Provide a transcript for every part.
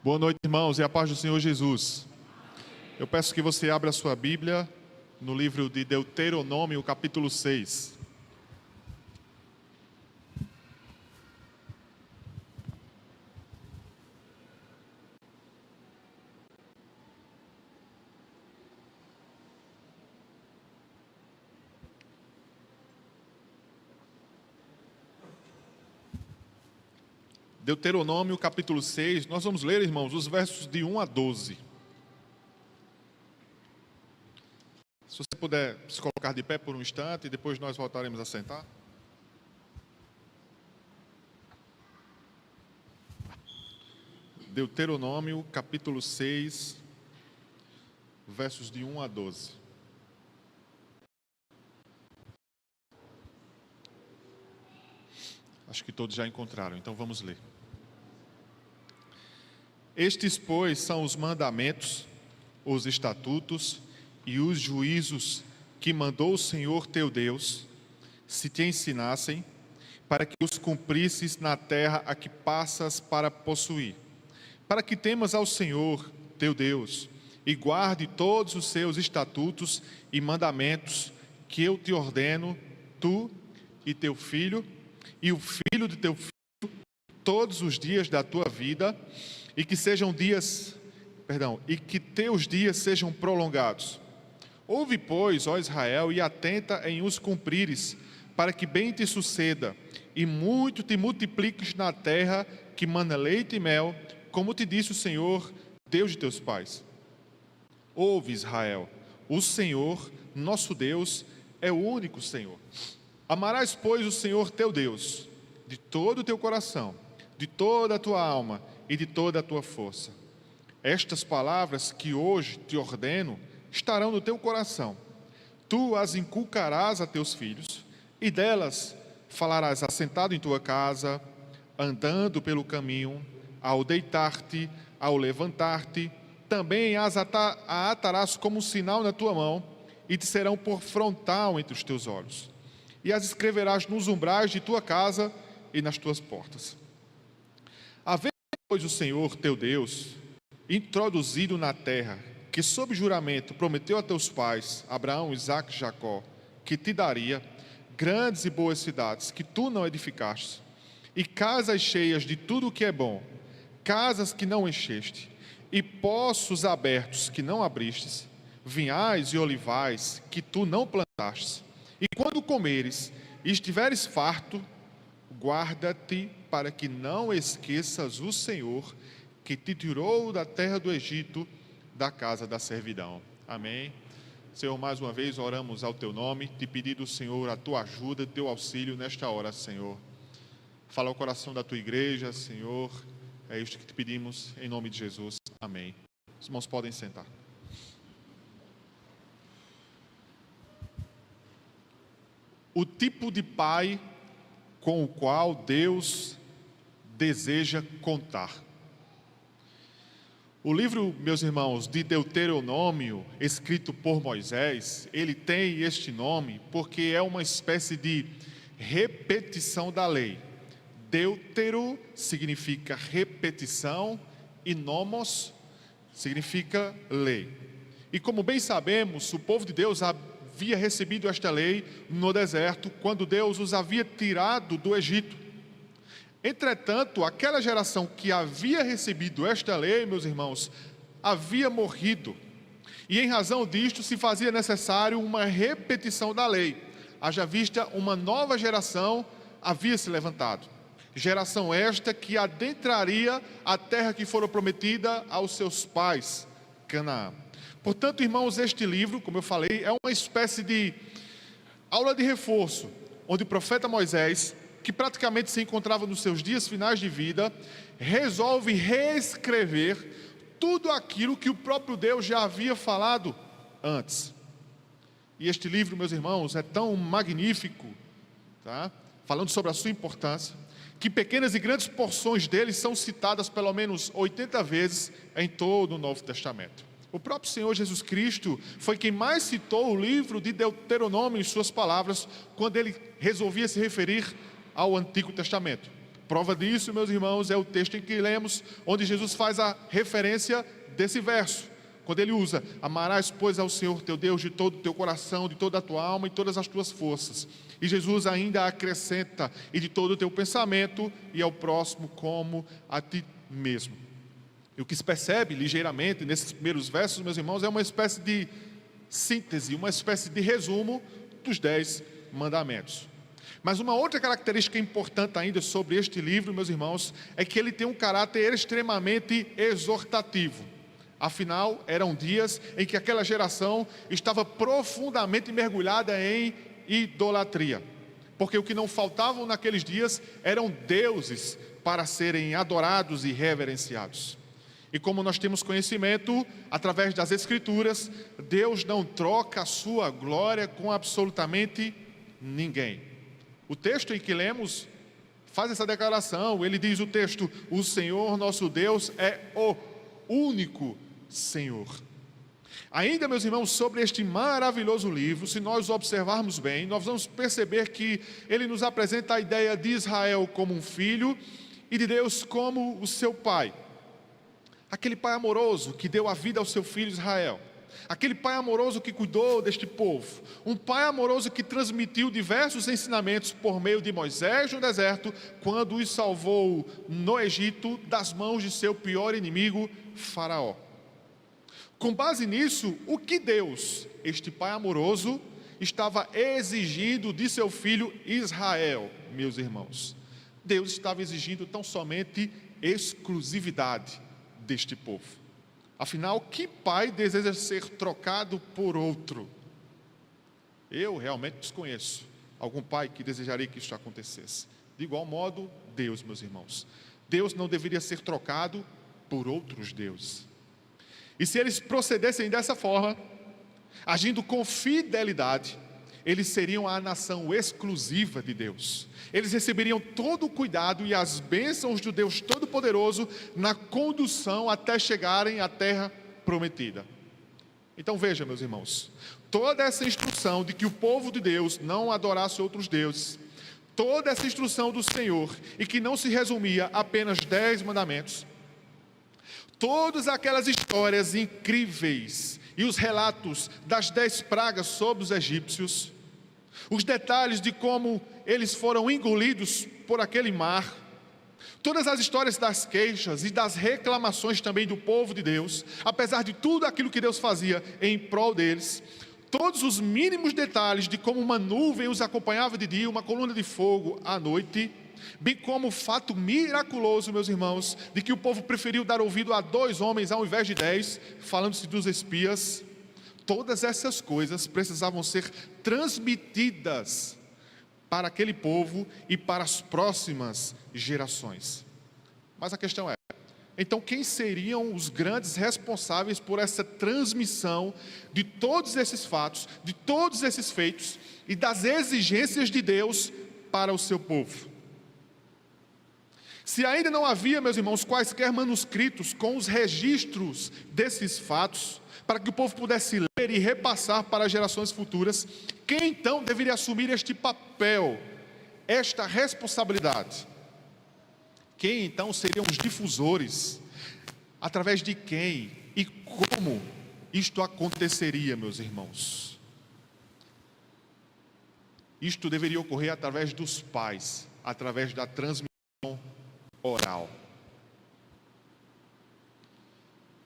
Boa noite, irmãos, e a paz do Senhor Jesus. Eu peço que você abra a sua Bíblia no livro de Deuteronômio, capítulo 6. Deuteronômio, capítulo 6, nós vamos ler, irmãos, os versos de 1 a 12. Se você puder se colocar de pé por um instante, e depois nós voltaremos a sentar. Deuteronômio, capítulo 6, versos de 1 a 12. Acho que todos já encontraram, então vamos ler. Estes, pois, são os mandamentos, os estatutos e os juízos que mandou o Senhor teu Deus, se te ensinassem, para que os cumprisses na terra a que passas para possuir, para que temas ao Senhor teu Deus, e guarde todos os seus estatutos e mandamentos que eu te ordeno, tu e teu filho, e o filho de teu filho, todos os dias da tua vida, e que teus dias sejam prolongados. Ouve, pois, ó Israel, e atenta em os cumprires, para que bem te suceda, e muito te multipliques na terra que mana leite e mel, como te disse o Senhor, Deus de teus pais. Ouve, Israel, o Senhor, nosso Deus, é o único Senhor. Amarás, pois, o Senhor teu Deus, de todo o teu coração, de toda a tua alma e de toda a tua força. Estas palavras que hoje te ordeno estarão no teu coração. Tu as inculcarás a teus filhos, e delas falarás assentado em tua casa, andando pelo caminho, ao deitar-te, ao levantar-te. Também as atarás como um sinal na tua mão, e te serão por frontal entre os teus olhos. E as escreverás nos umbrais de tua casa e nas tuas portas. Havendo, pois, o Senhor teu Deus introduzido na terra, que sob juramento prometeu a teus pais, Abraão, Isaque e Jacó, que te daria grandes e boas cidades que tu não edificaste, e casas cheias de tudo o que é bom, casas que não encheste, e poços abertos que não abristes, vinhais e olivais que tu não plantastes. E quando comeres e estiveres farto, guarda-te para que não esqueças o Senhor, que te tirou da terra do Egito, da casa da servidão. Amém. Senhor, mais uma vez oramos ao teu nome, te pedindo, Senhor, a tua ajuda, teu auxílio nesta hora, Senhor. Fala ao coração da tua igreja, Senhor. É isto que te pedimos, em nome de Jesus. Amém. Os irmãos podem sentar. O tipo de pai com o qual Deus deseja contar. O livro, meus irmãos, de Deuteronômio, escrito por Moisés, ele tem este nome porque é uma espécie de repetição da lei. Deutero significa repetição e nomos significa lei. E como bem sabemos, o povo de Deus havia recebido esta lei no deserto, quando Deus os havia tirado do Egito. Entretanto, aquela geração que havia recebido esta lei, meus irmãos, havia morrido. E em razão disto se fazia necessário uma repetição da lei. Haja vista, uma nova geração havia se levantado. Geração esta que adentraria a terra que fora prometida aos seus pais, Canaã. Portanto, irmãos, este livro, como eu falei, é uma espécie de aula de reforço, onde o profeta Moisés, que praticamente se encontrava nos seus dias finais de vida, resolve reescrever tudo aquilo que o próprio Deus já havia falado antes. E este livro, meus irmãos, é tão magnífico, tá? Falando sobre a sua importância, que pequenas e grandes porções dele são citadas pelo menos 80 vezes em todo o Novo Testamento. O próprio Senhor Jesus Cristo foi quem mais citou o livro de Deuteronômio em suas palavras, quando ele resolvia se referir ao Antigo Testamento. Prova disso, meus irmãos, é o texto em que lemos, onde Jesus faz a referência desse verso, quando ele usa: amarás, pois, ao Senhor teu Deus de todo o teu coração, de toda a tua alma e todas as tuas forças. E Jesus ainda acrescenta: e de todo o teu pensamento, e ao próximo como a ti mesmo. E o que se percebe ligeiramente nesses primeiros versos, meus irmãos, é uma espécie de síntese, uma espécie de resumo dos 10 mandamentos. Mas uma outra característica importante ainda sobre este livro, meus irmãos, é que ele tem um caráter extremamente exortativo. Afinal, eram dias em que aquela geração estava profundamente mergulhada em idolatria. Porque o que não faltavam naqueles dias eram deuses para serem adorados e reverenciados. E como nós temos conhecimento, através das Escrituras, Deus não troca a sua glória com absolutamente ninguém. O texto em que lemos faz essa declaração. Ele diz, o texto: o Senhor nosso Deus é o único Senhor. Ainda, meus irmãos, sobre este maravilhoso livro, se nós observarmos bem, nós vamos perceber que ele nos apresenta a ideia de Israel como um filho e de Deus como o seu pai. Aquele pai amoroso que deu a vida ao seu filho Israel. Aquele pai amoroso que cuidou deste povo. Um pai amoroso que transmitiu diversos ensinamentos por meio de Moisés no deserto, quando os salvou no Egito das mãos de seu pior inimigo, Faraó. Com base nisso, o que Deus, este pai amoroso, estava exigindo de seu filho Israel, meus irmãos? Deus estava exigindo tão somente exclusividade deste povo. Afinal, que pai deseja ser trocado por outro? Eu realmente desconheço algum pai que desejaria que isso acontecesse. De igual modo, Deus, meus irmãos, Deus não deveria ser trocado por outros deuses. E se eles procedessem dessa forma, agindo com fidelidade, eles seriam a nação exclusiva de Deus. Eles receberiam todo o cuidado e as bênçãos do Deus Todo-Poderoso na condução até chegarem à terra prometida. Então veja, meus irmãos, toda essa instrução de que o povo de Deus não adorasse outros deuses, toda essa instrução do Senhor, e que não se resumia a apenas 10 mandamentos, todas aquelas histórias incríveis e os relatos das 10 pragas sobre os egípcios, os detalhes de como eles foram engolidos por aquele mar, todas as histórias das queixas e das reclamações também do povo de Deus, apesar de tudo aquilo que Deus fazia em prol deles, todos os mínimos detalhes de como uma nuvem os acompanhava de dia, uma coluna de fogo à noite, bem como o fato miraculoso, meus irmãos, de que o povo preferiu dar ouvido a 2 homens ao invés de 10, falando-se dos espias. Todas essas coisas precisavam ser transmitidas para aquele povo e para as próximas gerações. Mas a questão é, então quem seriam os grandes responsáveis por essa transmissão de todos esses fatos, de todos esses feitos e das exigências de Deus para o seu povo? Se ainda não havia, meus irmãos, quaisquer manuscritos com os registros desses fatos, para que o povo pudesse ler e repassar para gerações futuras, quem então deveria assumir este papel, esta responsabilidade? Quem então seriam os difusores? Através de quem e como isto aconteceria, meus irmãos? Isto deveria ocorrer através dos pais, através da transmissão oral.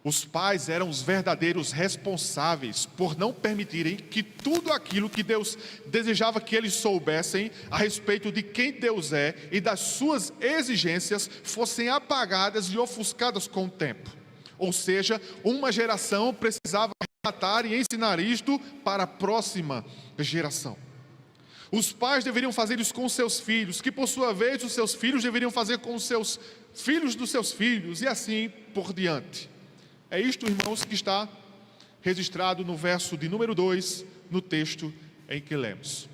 Os pais eram os verdadeiros responsáveis por não permitirem que tudo aquilo que Deus desejava que eles soubessem a respeito de quem Deus é e das suas exigências fossem apagadas e ofuscadas com o tempo. Ou seja, uma geração precisava relatar e ensinar isto para a próxima geração. Os pais deveriam fazer isso com seus filhos, que por sua vez os seus filhos deveriam fazer com os seus filhos dos seus filhos, e assim por diante. É isto, irmãos, que está registrado no verso de número 2, no texto em que lemos.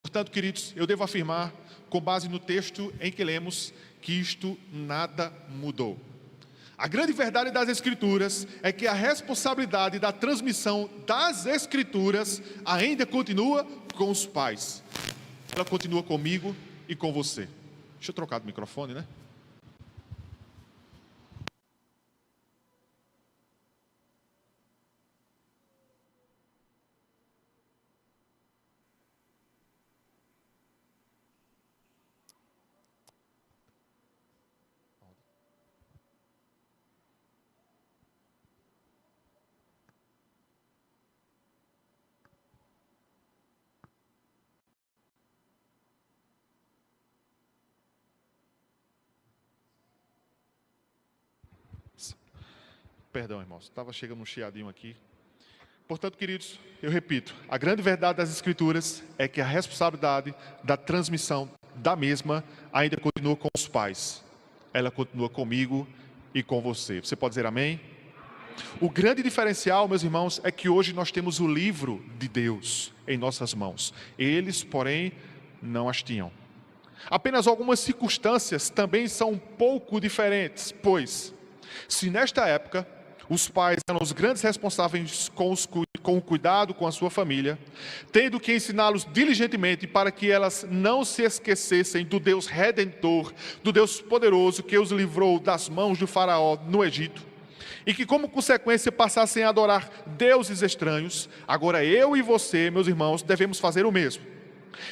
Portanto, queridos, eu devo afirmar, com base no texto em que lemos, que isto nada mudou. A grande verdade das Escrituras é que a responsabilidade da transmissão das Escrituras ainda continua com os pais. Ela continua comigo e com você. Deixa eu trocar do microfone, né? Perdão, irmãos, estava chegando um chiadinho aqui. Portanto, queridos, eu repito, a grande verdade das Escrituras é que a responsabilidade da transmissão da mesma ainda continua com os pais. Ela continua comigo e com você. Você pode dizer amém? O grande diferencial, meus irmãos, é que hoje nós temos o livro de Deus em nossas mãos. Eles, porém, não as tinham. Apenas algumas circunstâncias também são um pouco diferentes, pois, se nesta época os pais eram os grandes responsáveis com o cuidado com a sua família, tendo que ensiná-los diligentemente para que elas não se esquecessem do Deus Redentor, do Deus poderoso que os livrou das mãos do faraó no Egito, e que como consequência passassem a adorar deuses estranhos, agora eu e você, meus irmãos, devemos fazer o mesmo.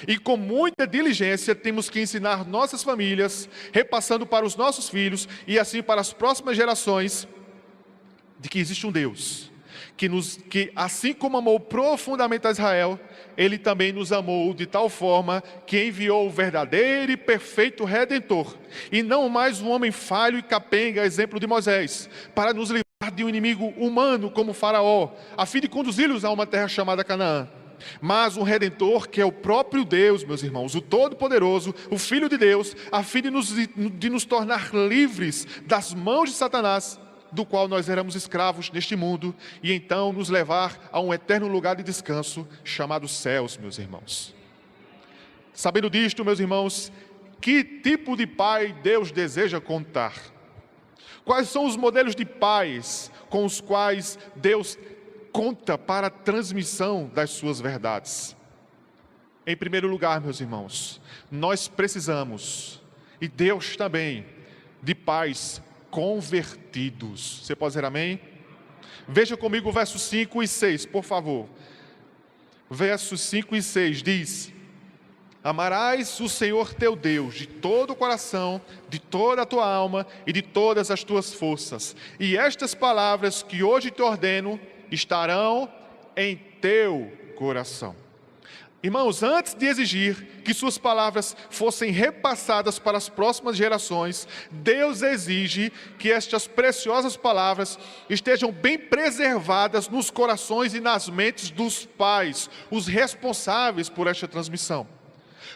E com muita diligência temos que ensinar nossas famílias, repassando para os nossos filhos e assim para as próximas gerações, de que existe um Deus, que assim como amou profundamente a Israel, Ele também nos amou de tal forma que enviou o verdadeiro e perfeito Redentor, e não mais um homem falho e capenga, exemplo de Moisés, para nos livrar de um inimigo humano como Faraó, a fim de conduzi-los a uma terra chamada Canaã. Mas um Redentor que é o próprio Deus, meus irmãos, o Todo-Poderoso, o Filho de Deus, a fim de nos tornar livres das mãos de Satanás, do qual nós éramos escravos neste mundo, e então nos levar a um eterno lugar de descanso, chamado céus, meus irmãos. Sabendo disto, meus irmãos, que tipo de pai Deus deseja contar? Quais são os modelos de pais com os quais Deus conta para a transmissão das suas verdades? Em primeiro lugar, meus irmãos, nós precisamos, e Deus também, de pais convertidos. Você pode dizer amém? Veja comigo o versos 5 e 6, por favor. Versos 5 e 6 diz: amarás o Senhor teu Deus de todo o coração, de toda a tua alma e de todas as tuas forças. E estas palavras que hoje te ordeno estarão em teu coração. Irmãos, antes de exigir que suas palavras fossem repassadas para as próximas gerações, Deus exige que estas preciosas palavras estejam bem preservadas nos corações e nas mentes dos pais, os responsáveis por esta transmissão.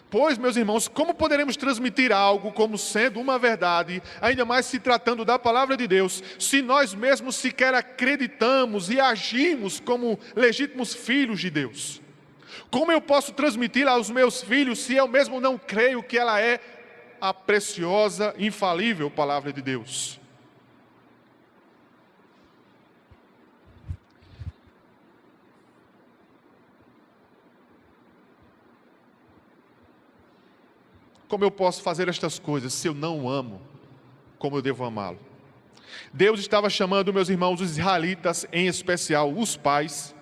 Pois, meus irmãos, como poderemos transmitir algo como sendo uma verdade, ainda mais se tratando da palavra de Deus, se nós mesmos sequer acreditamos e agimos como legítimos filhos de Deus? Como eu posso transmitir aos meus filhos se eu mesmo não creio que ela é a preciosa, infalível palavra de Deus? Como eu posso fazer estas coisas se eu não amo como eu devo amá-lo? Deus estava chamando, meus irmãos, os israelitas, em especial os pais,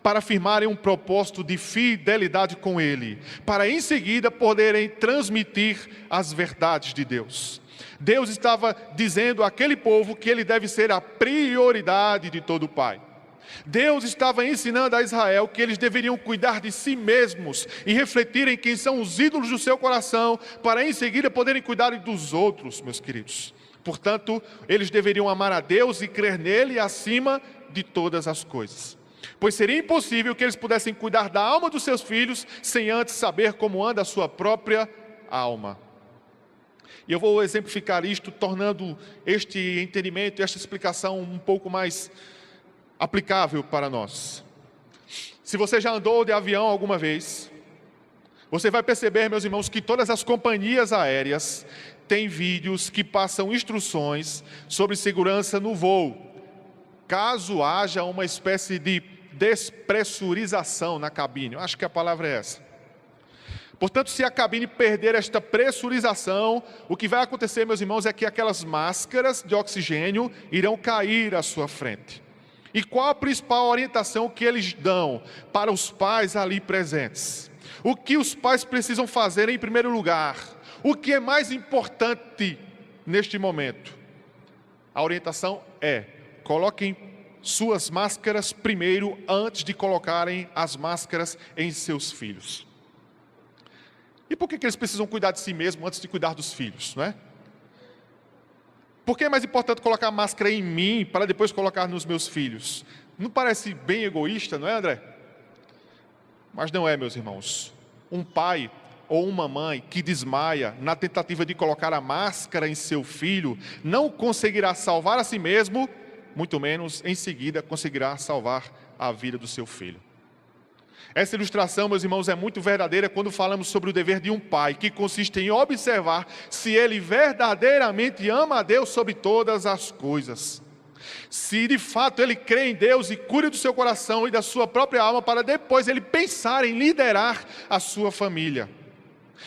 para afirmarem um propósito de fidelidade com Ele, para em seguida poderem transmitir as verdades de Deus. Deus estava dizendo àquele povo que Ele deve ser a prioridade de todo pai. Deus estava ensinando a Israel que eles deveriam cuidar de si mesmos e refletirem quem são os ídolos do seu coração, para em seguida poderem cuidar dos outros, meus queridos. Portanto, eles deveriam amar a Deus e crer nele acima de todas as coisas. Pois seria impossível que eles pudessem cuidar da alma dos seus filhos sem antes saber como anda a sua própria alma. E eu vou exemplificar isto, tornando este entendimento, esta explicação um pouco mais aplicável para nós. Se você já andou de avião alguma vez, você vai perceber, meus irmãos, que todas as companhias aéreas têm vídeos que passam instruções sobre segurança no voo, caso haja uma espécie de despressurização na cabine. Eu acho que a palavra é essa. Portanto, se a cabine perder esta pressurização, o que vai acontecer, meus irmãos, é que aquelas máscaras de oxigênio irão cair à sua frente. E qual a principal orientação que eles dão para os pais ali presentes? O que os pais precisam fazer em primeiro lugar? O que é mais importante neste momento? A orientação é: coloquem suas máscaras primeiro, antes de colocarem as máscaras em seus filhos. E por que eles precisam cuidar de si mesmos antes de cuidar dos filhos, não é? Por que é mais importante colocar a máscara em mim para depois colocar nos meus filhos? Não parece bem egoísta, não é, André? Mas não é, meus irmãos. Um pai ou uma mãe que desmaia na tentativa de colocar a máscara em seu filho não conseguirá salvar a si mesmo, muito menos em seguida conseguirá salvar a vida do seu filho. Essa ilustração, meus irmãos, é muito verdadeira quando falamos sobre o dever de um pai, que consiste em observar se ele verdadeiramente ama a Deus sobre todas as coisas. Se de fato ele crê em Deus e cuida do seu coração e da sua própria alma, para depois ele pensar em liderar a sua família.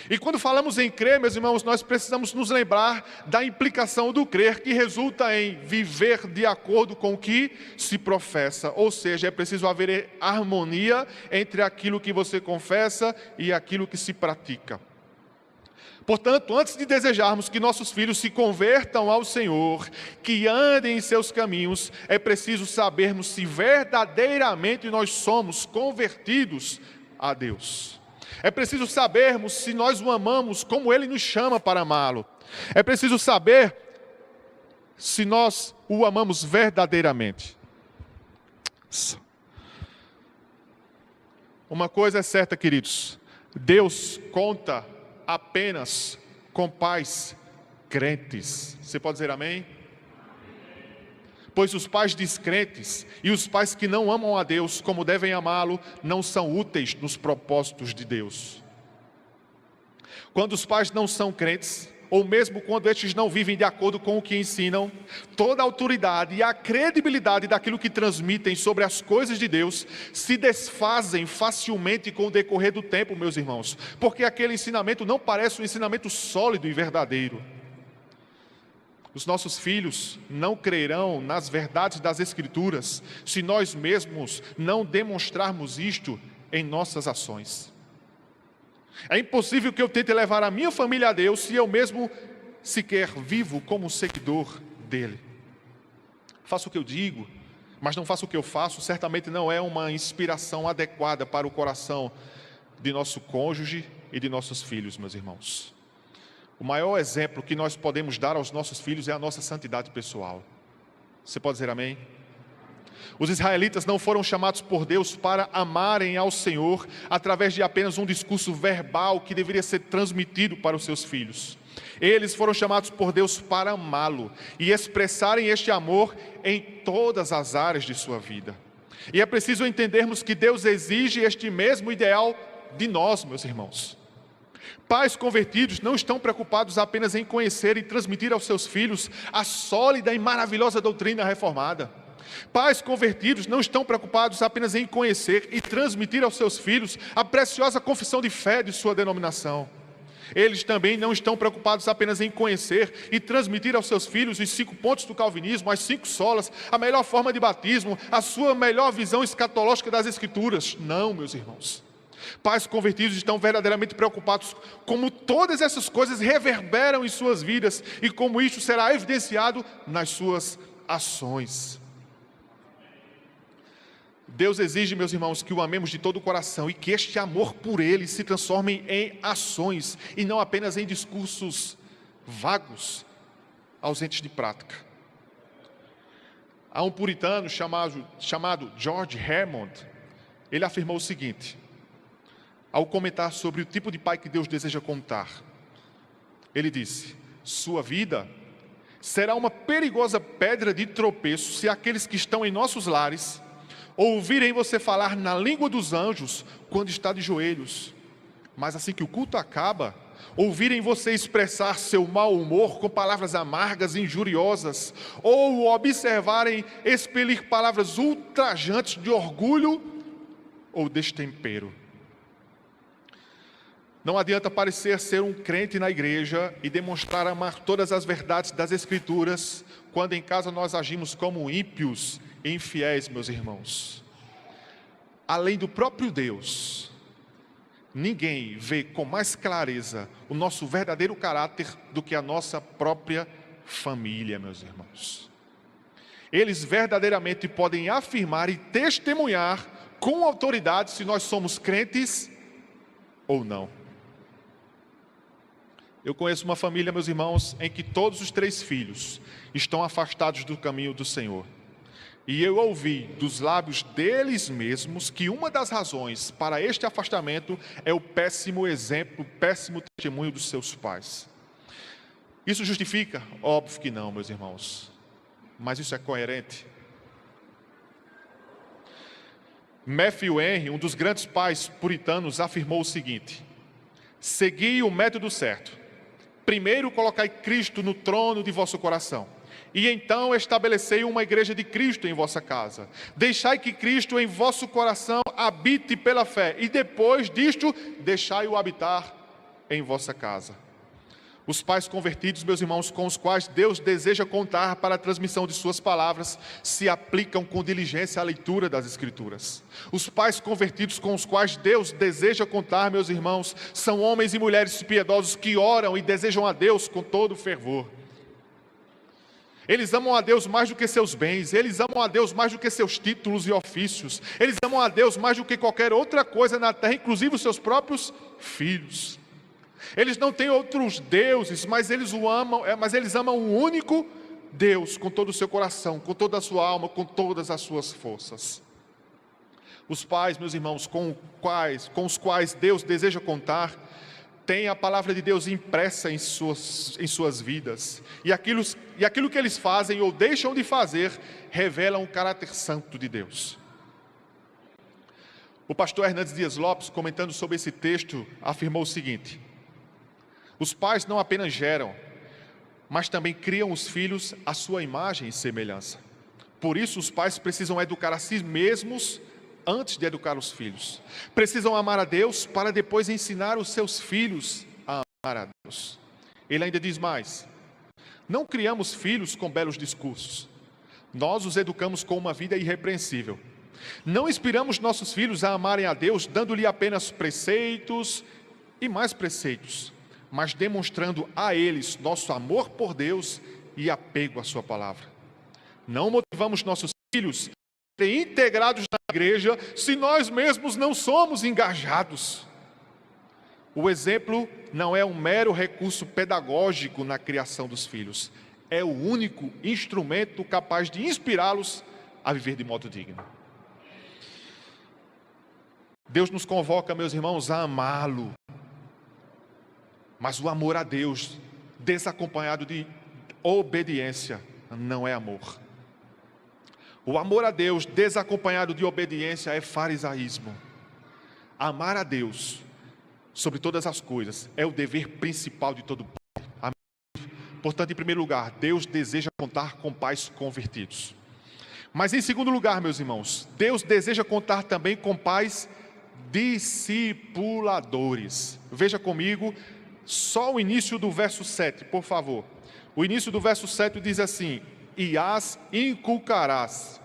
E quando falamos em crer, meus irmãos, nós precisamos nos lembrar da implicação do crer, que resulta em viver de acordo com o que se professa. Ou seja, é preciso haver harmonia entre aquilo que você confessa e aquilo que se pratica. Portanto, antes de desejarmos que nossos filhos se convertam ao Senhor, que andem em seus caminhos, é preciso sabermos se verdadeiramente nós somos convertidos a Deus. É preciso sabermos se nós o amamos como Ele nos chama para amá-lo. É preciso saber se nós o amamos verdadeiramente. Uma coisa é certa, queridos: Deus conta apenas com pais crentes. Você pode dizer amém? Pois os pais descrentes e os pais que não amam a Deus como devem amá-lo, não são úteis nos propósitos de Deus. Quando os pais não são crentes, ou mesmo quando estes não vivem de acordo com o que ensinam, toda a autoridade e a credibilidade daquilo que transmitem sobre as coisas de Deus se desfazem facilmente com o decorrer do tempo, meus irmãos, porque aquele ensinamento não parece um ensinamento sólido e verdadeiro. Os nossos filhos não crerão nas verdades das Escrituras se nós mesmos não demonstrarmos isto em nossas ações. É impossível que eu tente levar a minha família a Deus se eu mesmo sequer vivo como seguidor dele. Faço o que eu digo, mas não faço o que eu faço, certamente não é uma inspiração adequada para o coração de nosso cônjuge e de nossos filhos, meus irmãos. O maior exemplo que nós podemos dar aos nossos filhos é a nossa santidade pessoal. Você pode dizer amém? Os israelitas não foram chamados por Deus para amarem ao Senhor através de apenas um discurso verbal que deveria ser transmitido para os seus filhos. Eles foram chamados por Deus para amá-lo e expressarem este amor em todas as áreas de sua vida. E é preciso entendermos que Deus exige este mesmo ideal de nós, meus irmãos. Pais convertidos não estão preocupados apenas em conhecer e transmitir aos seus filhos a sólida e maravilhosa doutrina reformada. Pais convertidos não estão preocupados apenas em conhecer e transmitir aos seus filhos a preciosa confissão de fé de sua denominação. Eles também não estão preocupados apenas em conhecer e transmitir aos seus filhos os 5 pontos do calvinismo, as 5 solas, a melhor forma de batismo, a sua melhor visão escatológica das Escrituras. Não, meus irmãos. Pais convertidos estão verdadeiramente preocupados como todas essas coisas reverberam em suas vidas e como isso será evidenciado nas suas ações. Deus exige, meus irmãos, que o amemos de todo o coração e que este amor por Ele se transforme em ações e não apenas em discursos vagos, ausentes de prática. Há um puritano chamado George Hammond. Ele afirmou o seguinte, ao comentar sobre o tipo de pai que Deus deseja contar. Ele disse: sua vida será uma perigosa pedra de tropeço se aqueles que estão em nossos lares ouvirem você falar na língua dos anjos quando está de joelhos, mas assim que o culto acaba, ouvirem você expressar seu mau humor com palavras amargas e injuriosas, ou observarem expelir palavras ultrajantes de orgulho ou destempero. Não adianta parecer ser um crente na igreja e demonstrar amar todas as verdades das Escrituras, quando em casa nós agimos como ímpios e infiéis, meus irmãos. Além do próprio Deus, ninguém vê com mais clareza o nosso verdadeiro caráter do que a nossa própria família, meus irmãos. Eles verdadeiramente podem afirmar e testemunhar com autoridade se nós somos crentes ou não. Eu conheço uma família, meus irmãos, em que todos os 3 filhos estão afastados do caminho do Senhor. E eu ouvi dos lábios deles mesmos que uma das razões para este afastamento é o péssimo exemplo, o péssimo testemunho dos seus pais. Isso justifica? Óbvio que não, meus irmãos. Mas isso é coerente. Matthew Henry, um dos grandes pais puritanos, afirmou o seguinte: segui o método certo. Primeiro colocai Cristo no trono de vosso coração, e então estabelecei uma igreja de Cristo em vossa casa. Deixai que Cristo em vosso coração habite pela fé, e depois disto, deixai-o habitar em vossa casa. Os pais convertidos, meus irmãos, com os quais Deus deseja contar para a transmissão de suas palavras, se aplicam com diligência à leitura das Escrituras. Os pais convertidos com os quais Deus deseja contar, meus irmãos, são homens e mulheres piedosos que oram e desejam a Deus com todo fervor. Eles amam a Deus mais do que seus bens, eles amam a Deus mais do que seus títulos e ofícios, eles amam a Deus mais do que qualquer outra coisa na terra, inclusive os seus próprios filhos. Eles não têm outros deuses, mas eles amam um único Deus com todo o seu coração, com toda a sua alma, com todas as suas forças. Os pais, meus irmãos, com os quais Deus deseja contar, têm a palavra de Deus impressa em suas vidas. E aquilo que eles fazem ou deixam de fazer, revelam o caráter santo de Deus. O pastor Hernandes Dias Lopes, comentando sobre esse texto, afirmou o seguinte: os pais não apenas geram, mas também criam os filhos à sua imagem e semelhança. Por isso, os pais precisam educar a si mesmos antes de educar os filhos. Precisam amar a Deus para depois ensinar os seus filhos a amar a Deus. Ele ainda diz mais: não criamos filhos com belos discursos. Nós os educamos com uma vida irrepreensível. Não inspiramos nossos filhos a amarem a Deus, dando-lhe apenas preceitos e mais preceitos, mas demonstrando a eles nosso amor por Deus e apego à sua palavra. Não motivamos nossos filhos a serem integrados na igreja se nós mesmos não somos engajados. O exemplo não é um mero recurso pedagógico na criação dos filhos, é o único instrumento capaz de inspirá-los a viver de modo digno. Deus nos convoca, meus irmãos, a amá-lo. Mas o amor a Deus, desacompanhado de obediência, não é amor. O amor a Deus, desacompanhado de obediência, é farisaísmo. Amar a Deus, sobre todas as coisas, é o dever principal de todo pai. Amém? Portanto, em primeiro lugar, Deus deseja contar com pais convertidos. Mas em segundo lugar, meus irmãos, Deus deseja contar também com pais discipuladores. Veja comigo só o início do verso 7, por favor. O início do verso 7 diz assim: e as inculcarás.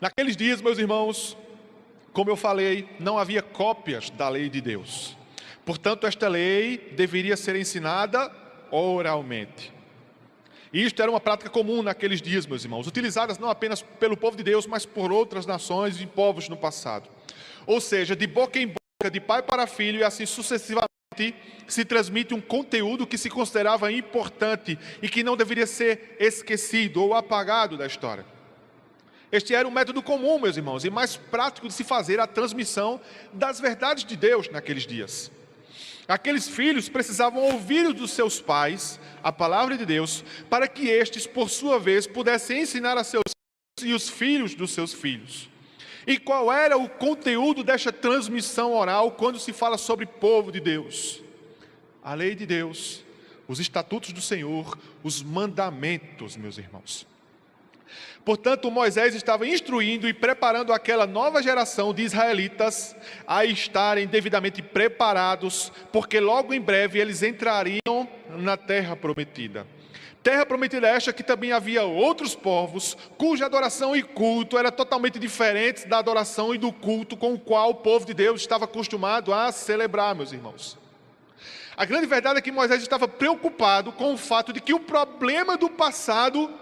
Naqueles dias, meus irmãos, como eu falei, não havia cópias da lei de Deus. Portanto, esta lei deveria ser ensinada oralmente. E isto era uma prática comum naqueles dias, meus irmãos, utilizadas não apenas pelo povo de Deus, mas por outras nações e povos no passado. Ou seja, de boca em boca, de pai para filho, e assim sucessivamente, se transmite um conteúdo que se considerava importante e que não deveria ser esquecido ou apagado da história. Este era um método comum, meus irmãos, e mais prático de se fazer a transmissão das verdades de Deus naqueles dias. Aqueles filhos precisavam ouvir dos seus pais a palavra de Deus, para que estes, por sua vez, pudessem ensinar a seus filhos e os filhos dos seus filhos. E qual era o conteúdo desta transmissão oral quando se fala sobre povo de Deus? A lei de Deus, os estatutos do Senhor, os mandamentos, meus irmãos. Portanto, Moisés estava instruindo e preparando aquela nova geração de israelitas a estarem devidamente preparados, porque logo em breve eles entrariam na terra prometida. Terra prometida esta que também havia outros povos, cuja adoração e culto era totalmente diferente da adoração e do culto com o qual o povo de Deus estava acostumado a celebrar, meus irmãos. A grande verdade é que Moisés estava preocupado com o fato de que o problema do passado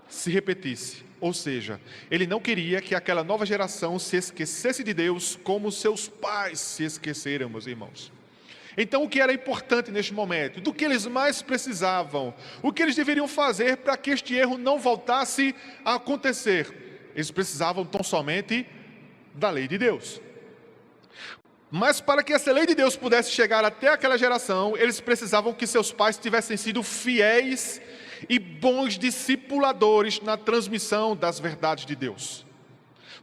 se repetisse. Ou seja, ele não queria que aquela nova geração se esquecesse de Deus como seus pais se esqueceram, meus irmãos. Então, o que era importante neste momento? Do que eles mais precisavam? O que eles deveriam fazer para que este erro não voltasse a acontecer? Eles precisavam tão somente da lei de Deus. Mas para que essa lei de Deus pudesse chegar até aquela geração, eles precisavam que seus pais tivessem sido fiéis e bons discipuladores na transmissão das verdades de Deus.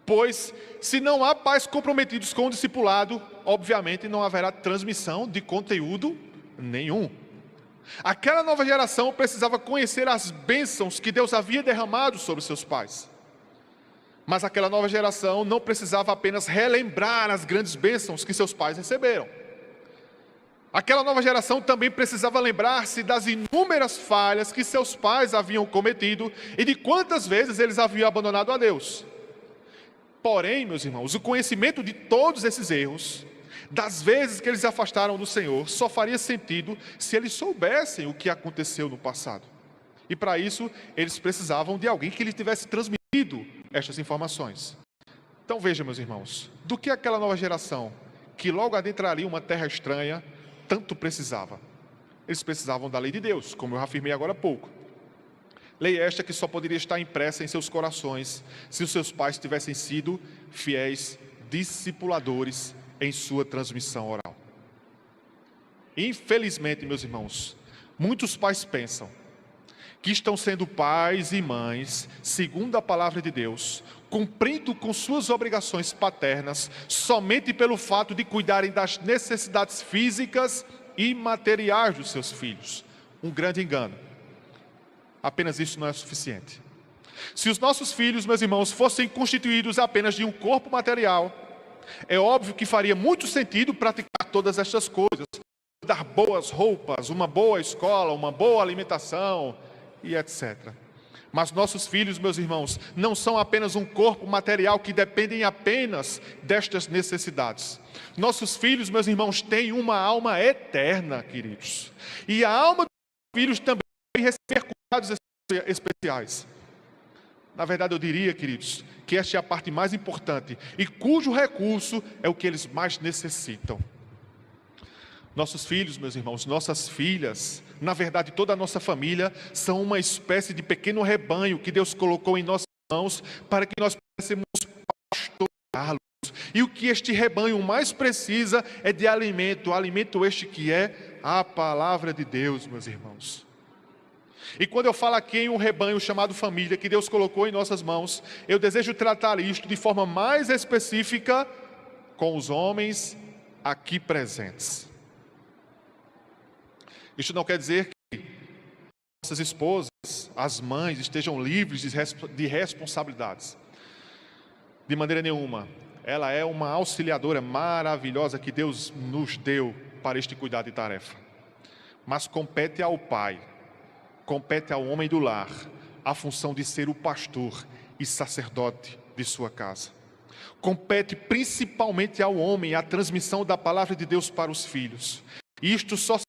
Pois, se não há pais comprometidos com o discipulado, obviamente não haverá transmissão de conteúdo nenhum. Aquela nova geração precisava conhecer as bênçãos que Deus havia derramado sobre seus pais. Mas aquela nova geração não precisava apenas relembrar as grandes bênçãos que seus pais receberam. Aquela nova geração também precisava lembrar-se das inúmeras falhas que seus pais haviam cometido e de quantas vezes eles haviam abandonado a Deus. Porém, meus irmãos, o conhecimento de todos esses erros, das vezes que eles se afastaram do Senhor, só faria sentido se eles soubessem o que aconteceu no passado. E para isso, eles precisavam de alguém que lhes tivesse transmitido estas informações. Então veja, meus irmãos, do que aquela nova geração, que logo adentraria uma terra estranha, tanto precisava? Eles precisavam da lei de Deus, como eu afirmei agora há pouco. Lei esta que só poderia estar impressa em seus corações, se os seus pais tivessem sido fiéis discipuladores em sua transmissão oral. Infelizmente, meus irmãos, muitos pais pensam que estão sendo pais e mães, segundo a palavra de Deus, cumprindo com suas obrigações paternas, somente pelo fato de cuidarem das necessidades físicas e materiais dos seus filhos. Um grande engano. Apenas isso não é suficiente. Se os nossos filhos, meus irmãos, fossem constituídos apenas de um corpo material, é óbvio que faria muito sentido praticar todas estas coisas, dar boas roupas, uma boa escola, uma boa alimentação e etc. Mas nossos filhos, meus irmãos, não são apenas um corpo material que dependem apenas destas necessidades. Nossos filhos, meus irmãos, têm uma alma eterna, queridos. E a alma dos filhos também deve receber cuidados especiais. Na verdade, eu diria, queridos, que esta é a parte mais importante e cujo recurso é o que eles mais necessitam. Nossos filhos, meus irmãos, nossas filhas, na verdade toda a nossa família, são uma espécie de pequeno rebanho que Deus colocou em nossas mãos para que nós pudéssemos pastoreá-los. E o que este rebanho mais precisa é de alimento, alimento este que é a palavra de Deus, meus irmãos. E quando eu falo aqui em um rebanho chamado família, que Deus colocou em nossas mãos, eu desejo tratar isto de forma mais específica com os homens aqui presentes. Isto não quer dizer que nossas esposas, as mães, estejam livres de responsabilidades. De maneira nenhuma. Ela é uma auxiliadora maravilhosa que Deus nos deu para este cuidado e tarefa. Mas compete ao pai, compete ao homem do lar, a função de ser o pastor e sacerdote de sua casa. Compete principalmente ao homem a transmissão da palavra de Deus para os filhos. E isto só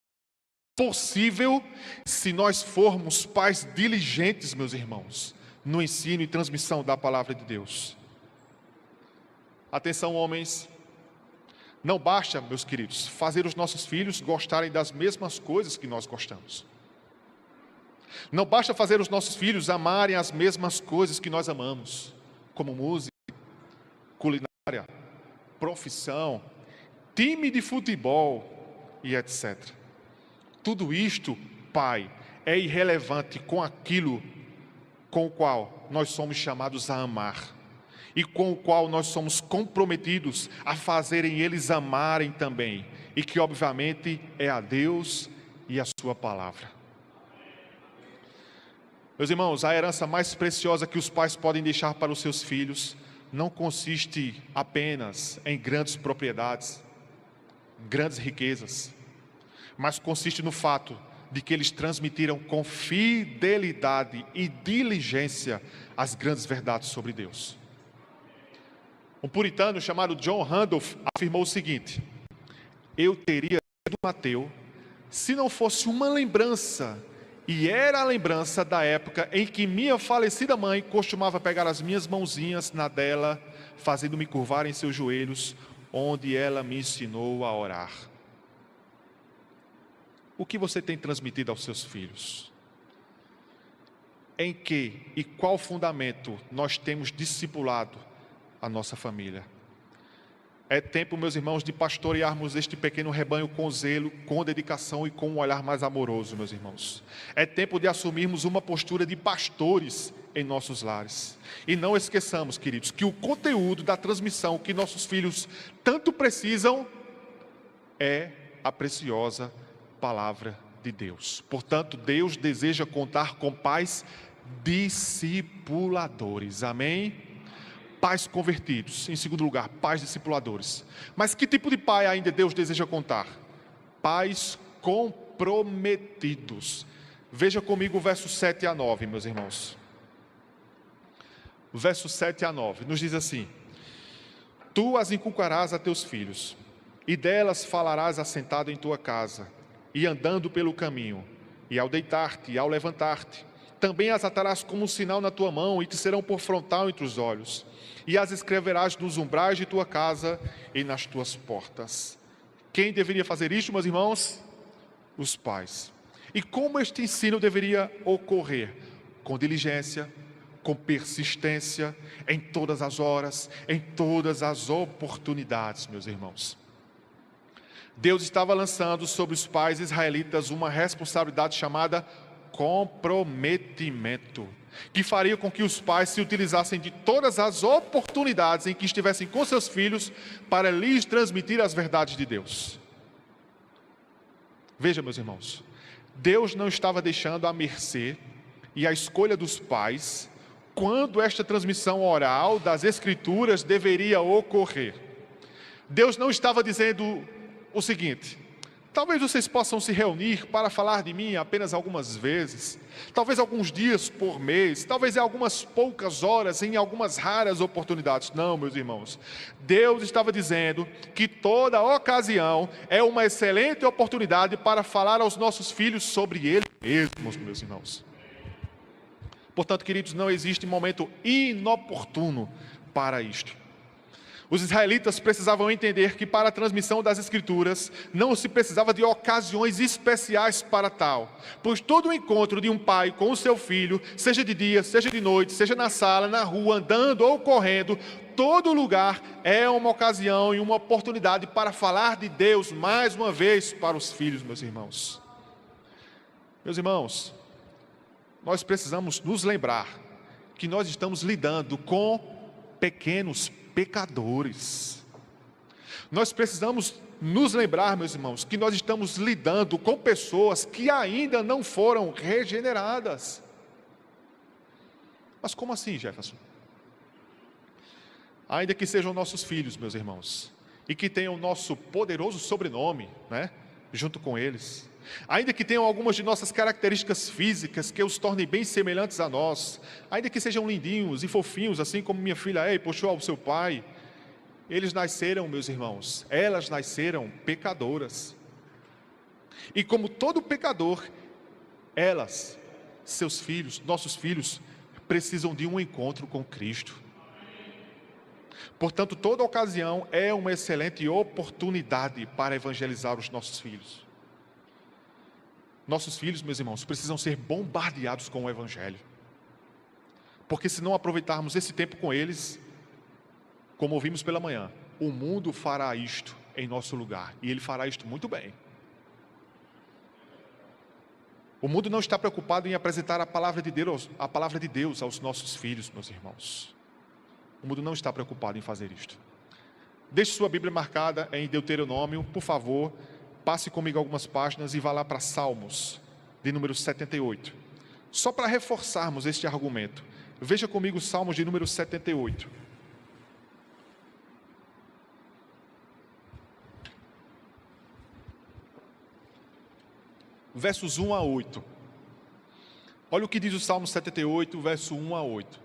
possível se nós formos pais diligentes, meus irmãos, no ensino e transmissão da palavra de Deus. Atenção, homens, não basta, meus queridos, fazer os nossos filhos gostarem das mesmas coisas que nós gostamos. Não basta fazer os nossos filhos amarem as mesmas coisas que nós amamos, como música, culinária, profissão, time de futebol e etc. Tudo isto, pai, é irrelevante com aquilo com o qual nós somos chamados a amar e com o qual nós somos comprometidos a fazerem eles amarem também, e que obviamente é a Deus e a sua palavra. Meus irmãos, a herança mais preciosa que os pais podem deixar para os seus filhos não consiste apenas em grandes propriedades, grandes riquezas, mas consiste no fato de que eles transmitiram com fidelidade e diligência as grandes verdades sobre Deus. Um puritano chamado John Randolph afirmou o seguinte: eu teria sido um ateu se não fosse uma lembrança, e era a lembrança da época em que minha falecida mãe costumava pegar as minhas mãozinhas na dela, fazendo-me curvar em seus joelhos, onde ela me ensinou a orar. O que você tem transmitido aos seus filhos? Em que e qual fundamento nós temos discipulado a nossa família? É tempo, meus irmãos, de pastorearmos este pequeno rebanho com zelo, com dedicação e com um olhar mais amoroso, meus irmãos. É tempo de assumirmos uma postura de pastores em nossos lares. E não esqueçamos, queridos, que o conteúdo da transmissão que nossos filhos tanto precisam é a preciosa palavra de Deus. Portanto, Deus deseja contar com pais discipuladores. Amém? Pais convertidos. Em segundo lugar, pais discipuladores. Mas que tipo de pai ainda Deus deseja contar? Pais comprometidos. Veja comigo o verso 7 a 9, meus irmãos. O verso 7 a 9 nos diz assim: tu as inculcarás a teus filhos, e delas falarás assentado em tua casa, e andando pelo caminho, e ao deitar-te e ao levantar-te. Também as atarás como um sinal na tua mão, e te serão por frontal entre os olhos. E as escreverás nos umbrais de tua casa e nas tuas portas. Quem deveria fazer isto, meus irmãos? Os pais. E como este ensino deveria ocorrer? Com diligência, com persistência, em todas as horas, em todas as oportunidades, meus irmãos. Deus estava lançando sobre os pais israelitas uma responsabilidade chamada comprometimento, que faria com que os pais se utilizassem de todas as oportunidades em que estivessem com seus filhos para lhes transmitir as verdades de Deus. Veja, meus irmãos, Deus não estava deixando à mercê e à escolha dos pais quando esta transmissão oral das Escrituras deveria ocorrer. Deus não estava dizendo o seguinte: talvez vocês possam se reunir para falar de mim apenas algumas vezes, talvez alguns dias por mês, talvez em algumas poucas horas, em algumas raras oportunidades. Não, meus irmãos, Deus estava dizendo que toda ocasião é uma excelente oportunidade para falar aos nossos filhos sobre Ele mesmos, meus irmãos. Portanto, queridos, não existe momento inoportuno para isto. Os israelitas precisavam entender que para a transmissão das Escrituras não se precisava de ocasiões especiais para tal, pois todo o encontro de um pai com o seu filho, seja de dia, seja de noite, seja na sala, na rua, andando ou correndo, todo lugar é uma ocasião e uma oportunidade para falar de Deus mais uma vez para os filhos, meus irmãos. Meus irmãos, nós precisamos nos lembrar que nós estamos lidando com pequenos pecadores. Nós precisamos nos lembrar, meus irmãos, que nós estamos lidando com pessoas que ainda não foram regeneradas. Mas como assim, Jefferson? Ainda que sejam nossos filhos, meus irmãos, e que tenham o nosso poderoso sobrenome, né, junto com eles, ainda que tenham algumas de nossas características físicas que os tornem bem semelhantes a nós, ainda que sejam lindinhos e fofinhos, assim como minha filha é e puxou ao seu pai, eles nasceram, meus irmãos, elas nasceram pecadoras. E como todo pecador, elas, seus filhos, nossos filhos, precisam de um encontro com Cristo. Portanto, toda ocasião é uma excelente oportunidade para evangelizar os nossos filhos. Nossos filhos, meus irmãos, precisam ser bombardeados com o Evangelho. Porque se não aproveitarmos esse tempo com eles, como ouvimos pela manhã, o mundo fará isto em nosso lugar. E ele fará isto muito bem. O mundo não está preocupado em apresentar a palavra de Deus aos nossos filhos, meus irmãos. O mundo não está preocupado em fazer isto. Deixe sua Bíblia marcada em Deuteronômio, por favor. Passe comigo algumas páginas e vá lá para Salmos, de número 78. Só para reforçarmos este argumento, veja comigo o Salmos de número 78. Versos 1 a 8. Olha o que diz o Salmo 78, verso 1 a 8.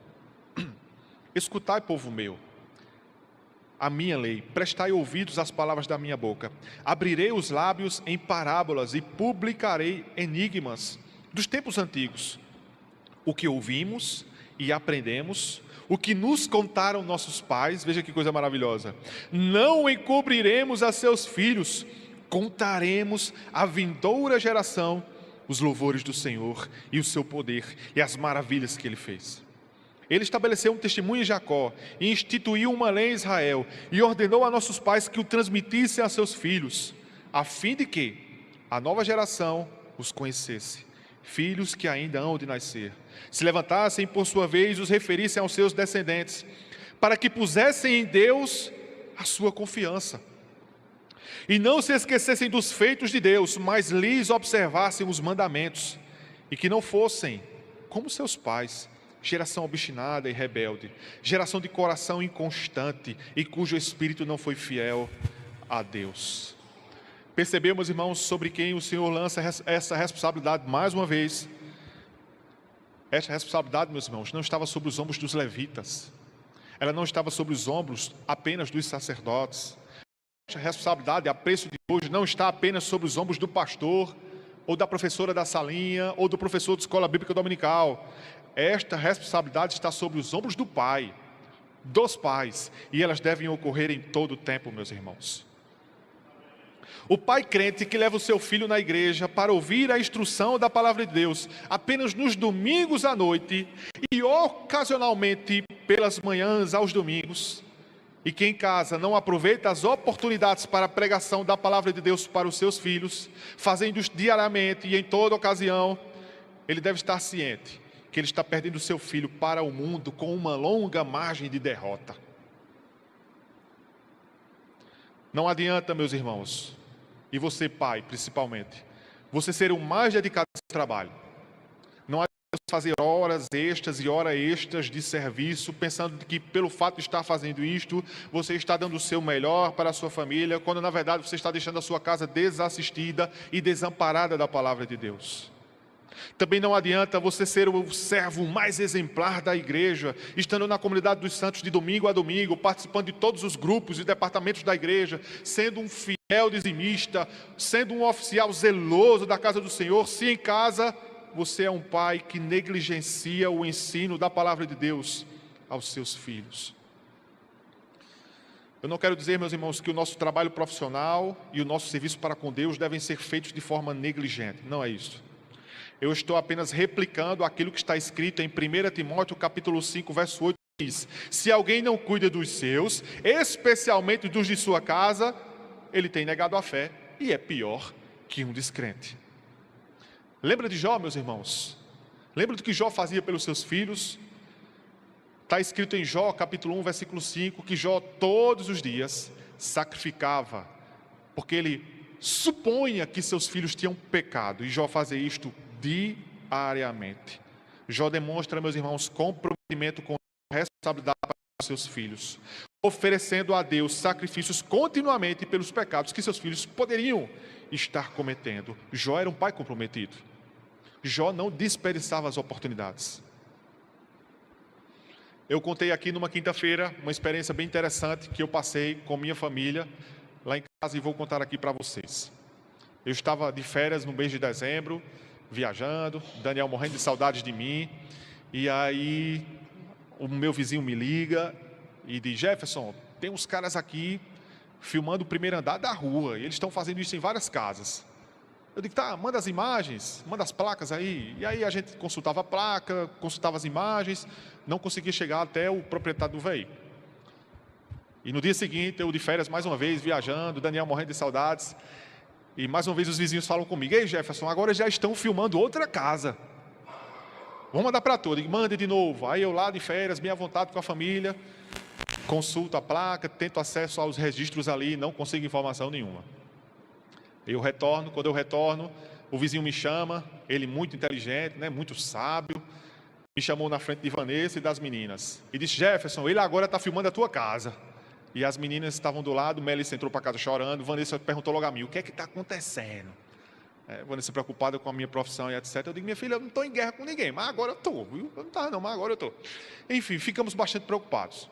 Escutai, povo meu, a minha lei, prestai ouvidos às palavras da minha boca. Abrirei os lábios em parábolas e publicarei enigmas dos tempos antigos. O que ouvimos e aprendemos, o que nos contaram nossos pais, veja que coisa maravilhosa. Não encobriremos a seus filhos, contaremos à vindoura geração os louvores do Senhor e o seu poder e as maravilhas que Ele fez. Ele estabeleceu um testemunho em Jacó e instituiu uma lei em Israel e ordenou a nossos pais que o transmitissem a seus filhos, a fim de que a nova geração os conhecesse, filhos que ainda hão de nascer, se levantassem por sua vez os referissem aos seus descendentes, para que pusessem em Deus a sua confiança, e não se esquecessem dos feitos de Deus, mas lhes observassem os mandamentos, e que não fossem como seus pais, geração obstinada e rebelde, geração de coração inconstante, e cujo espírito não foi fiel a Deus. Percebemos, irmãos, sobre quem o Senhor lança essa responsabilidade mais uma vez. Esta responsabilidade, meus irmãos, não estava sobre os ombros dos levitas. Ela não estava sobre os ombros apenas dos sacerdotes. Esta responsabilidade, a preço de hoje, não está apenas sobre os ombros do pastor, ou da professora da salinha, ou do professor de escola bíblica dominical. Esta responsabilidade está sobre os ombros do pai, dos pais, e elas devem ocorrer em todo o tempo, meus irmãos. O pai crente que leva o seu filho na igreja para ouvir a instrução da palavra de Deus apenas nos domingos à noite e ocasionalmente pelas manhãs aos domingos, e que em casa não aproveita as oportunidades para a pregação da palavra de Deus para os seus filhos, fazendo-os diariamente e em toda ocasião, ele deve estar ciente que ele está perdendo o seu filho para o mundo com uma longa margem de derrota. Não adianta, meus irmãos, e você, pai, principalmente, você ser o mais dedicado ao seu trabalho. Não adianta fazer horas extras e horas extras de serviço, pensando que pelo fato de estar fazendo isto, você está dando o seu melhor para a sua família, quando na verdade você está deixando a sua casa desassistida e desamparada da palavra de Deus. Também não adianta você ser o servo mais exemplar da igreja, estando na comunidade dos santos de domingo a domingo, participando de todos os grupos e departamentos da igreja, sendo um fiel dizimista, sendo um oficial zeloso da casa do Senhor, se em casa você é um pai que negligencia o ensino da palavra de Deus aos seus filhos. Eu não quero dizer, meus irmãos, que o nosso trabalho profissional e o nosso serviço para com Deus devem ser feitos de forma negligente, não é isso. Eu estou apenas replicando aquilo que está escrito em 1 Timóteo capítulo 5, verso 8, que diz: se alguém não cuida dos seus, especialmente dos de sua casa, ele tem negado a fé e é pior que um descrente. Lembra de Jó, meus irmãos? Lembra do que Jó fazia pelos seus filhos? Está escrito em Jó capítulo 1, versículo 5, que Jó todos os dias sacrificava, porque ele supunha que seus filhos tinham pecado, e Jó fazia isto diariamente. Jó demonstra, meus irmãos, comprometimento com a responsabilidade para os seus filhos, oferecendo a Deus sacrifícios continuamente pelos pecados que seus filhos poderiam estar cometendo. Jó era um pai comprometido. Jó não desperdiçava as oportunidades. Eu contei aqui numa quinta-feira uma experiência bem interessante que eu passei com minha família lá em casa e vou contar aqui para vocês. Eu estava de férias no mês de dezembro, viajando, Daniel morrendo de saudades de mim, e aí o meu vizinho me liga e diz: Jefferson, tem uns caras aqui filmando o primeiro andar da rua, e eles estão fazendo isso em várias casas. Eu digo: tá, manda as imagens, manda as placas aí. E aí a gente consultava a placa, consultava as imagens, não conseguia chegar até o proprietário do veículo. E no dia seguinte, eu de férias mais uma vez, viajando, Daniel morrendo de saudades, e mais uma vez os vizinhos falam comigo: ei Jefferson, agora já estão filmando outra casa. Vamos mandar para todos. Mande de novo. Aí eu lá de férias, bem à vontade com a família, consulto a placa, tento acesso aos registros ali, não consigo informação nenhuma. Eu retorno, quando eu retorno, o vizinho me chama: ele muito inteligente, né, muito sábio, me chamou na frente de Vanessa e das meninas. E disse: Jefferson, ele agora está filmando a tua casa. E as meninas estavam do lado, Melissa entrou para casa chorando, Vanessa perguntou logo a mim: o que é que está acontecendo? Vanessa preocupada com a minha profissão e etc. Eu digo: minha filha, eu não estou em guerra com ninguém, mas agora eu estou. Eu não estava não, mas agora eu estou. Enfim, ficamos bastante preocupados.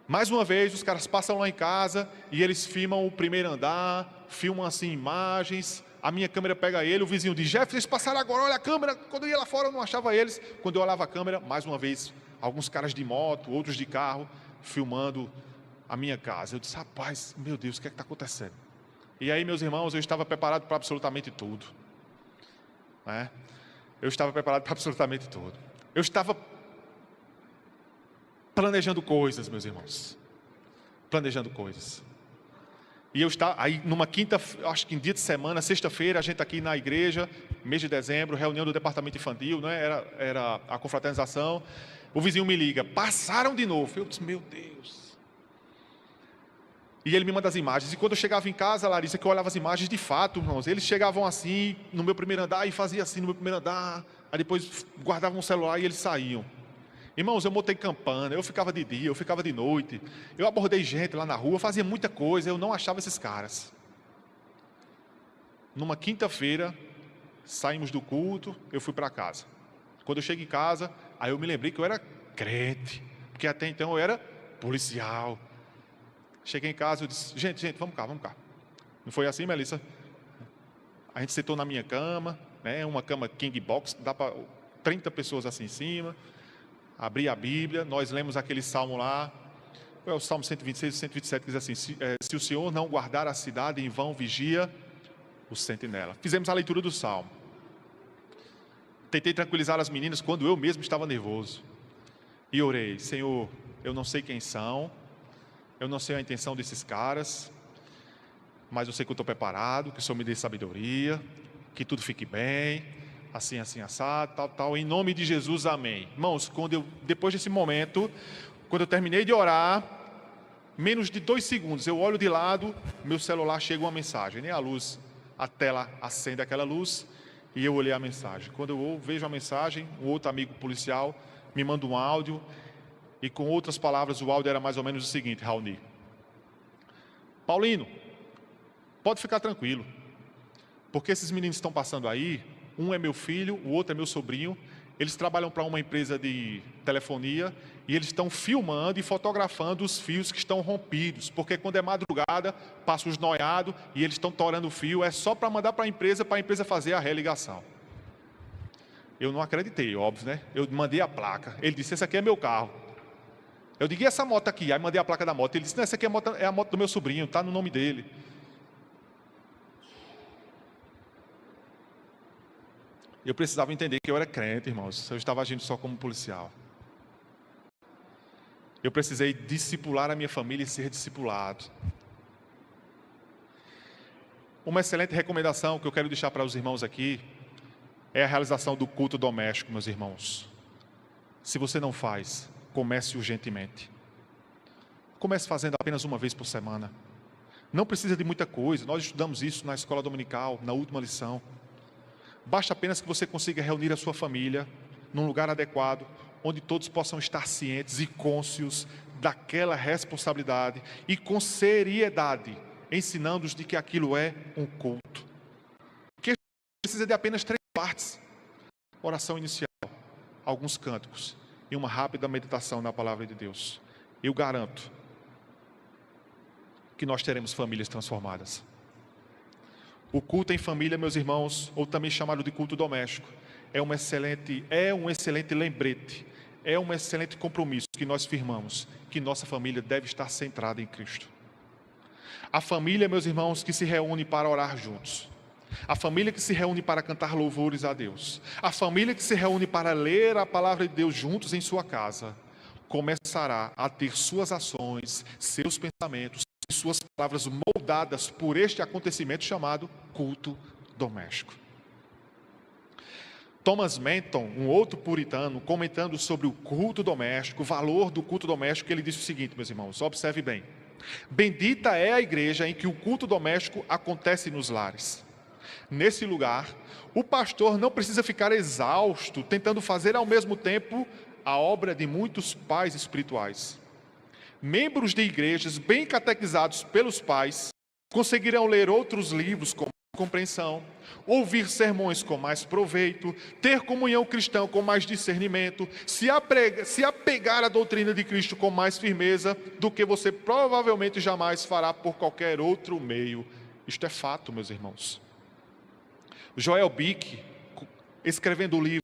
Mais uma vez, os caras passam lá em casa e eles filmam o primeiro andar, filmam assim imagens. A minha câmera pega ele, o vizinho diz: Jefferson, eles passaram agora, olha a câmera. Quando eu ia lá fora, eu não achava eles. Quando eu olhava a câmera, mais uma vez, alguns caras de moto, outros de carro, filmando a minha casa. Eu disse: rapaz, meu Deus, o que é que está acontecendo? E aí, meus irmãos, eu estava preparado para absolutamente tudo. Eu estava preparado para absolutamente tudo. Eu estava planejando coisas, meus irmãos. Planejando coisas. E eu estava aí numa quinta, acho que em dia de semana, sexta-feira, a gente aqui na igreja, mês de dezembro, reunião do departamento infantil, né? Era a confraternização. O vizinho me liga: passaram de novo. Eu disse: meu Deus. E ele me manda as imagens. E quando eu chegava em casa, Larissa, que eu olhava as imagens, de fato, irmãos, eles chegavam assim, no meu primeiro andar, e faziam assim no meu primeiro andar. Aí depois guardavam o celular e eles saíam. Irmãos, eu montei campana, eu ficava de dia, eu ficava de noite. Eu abordei gente lá na rua, fazia muita coisa, eu não achava esses caras. Numa quinta-feira, saímos do culto, eu fui para casa. Quando eu chego em casa, aí eu me lembrei que eu era crente, porque até então eu era policial. Cheguei em casa, eu disse: gente, vamos cá. Não foi assim, Melissa? A gente sentou na minha cama, né, uma cama king box, dá para 30 pessoas assim em cima. Abri a Bíblia, nós lemos aquele salmo lá, é o salmo 126 e 127, que diz assim: se o Senhor não guardar a cidade, em vão vigia o sentinela. Fizemos a leitura do salmo. Tentei tranquilizar as meninas quando eu mesmo estava nervoso. E orei: Senhor, eu não sei quem são, eu não sei a intenção desses caras, mas eu sei que eu estou preparado, que o Senhor me dê sabedoria, que tudo fique bem, assim, assado, tal, em nome de Jesus, amém. Irmãos, depois desse momento, quando eu terminei de orar, menos de 2 segundos, eu olho de lado, meu celular chega uma mensagem, nem a luz, a tela acende aquela luz, e eu olhei a mensagem. Quando eu vejo a mensagem, um outro amigo policial me manda um áudio, e com outras palavras, o áudio era mais ou menos o seguinte: Raoni, Paulino, pode ficar tranquilo, porque esses meninos estão passando aí, um é meu filho, o outro é meu sobrinho, eles trabalham para uma empresa de telefonia e eles estão filmando e fotografando os fios que estão rompidos, porque quando é madrugada, passa os noiados e eles estão torando o fio, é só para mandar para a empresa fazer a religação. Eu não acreditei, óbvio, né? Eu mandei a placa, ele disse: esse aqui é meu carro. Eu digo: e essa moto aqui? Aí mandei a placa da moto, ele disse: não, essa aqui é a moto do meu sobrinho, está no nome dele. Eu precisava entender que eu era crente, irmãos. Eu estava agindo só como policial. Eu precisei discipular a minha família e ser discipulado. Uma excelente recomendação que eu quero deixar para os irmãos aqui é a realização do culto doméstico, meus irmãos. Se você não faz, comece urgentemente. Comece fazendo apenas uma vez por semana. Não precisa de muita coisa. Nós estudamos isso na escola dominical, na última lição. Basta apenas que você consiga reunir a sua família num lugar adequado, onde todos possam estar cientes e cônscios daquela responsabilidade e com seriedade, ensinando-os de que aquilo é um culto. Que precisa de apenas 3 partes: oração inicial, alguns cânticos e uma rápida meditação na palavra de Deus. Eu garanto que nós teremos famílias transformadas. O culto em família, meus irmãos, ou também chamado de culto doméstico, é um excelente lembrete, é um excelente compromisso que nós firmamos, que nossa família deve estar centrada em Cristo. A família, meus irmãos, que se reúne para orar juntos. A família que se reúne para cantar louvores a Deus. A família que se reúne para ler a palavra de Deus juntos em sua casa, começará a ter suas ações, seus pensamentos, suas palavras moldadas por este acontecimento chamado culto doméstico. Thomas Menton, um outro puritano, comentando sobre o culto doméstico, o valor do culto doméstico, ele disse o seguinte, meus irmãos, observe bem: bendita é a igreja em que o culto doméstico acontece nos lares. Nesse lugar, o pastor não precisa ficar exausto, tentando fazer ao mesmo tempo a obra de muitos pais espirituais. Membros de igrejas bem catequizados pelos pais conseguirão ler outros livros com compreensão, ouvir sermões com mais proveito, ter comunhão cristã com mais discernimento, se apegar à doutrina de Cristo com mais firmeza do que você provavelmente jamais fará por qualquer outro meio. Isto é fato, meus irmãos. Joel Bick, escrevendo o livro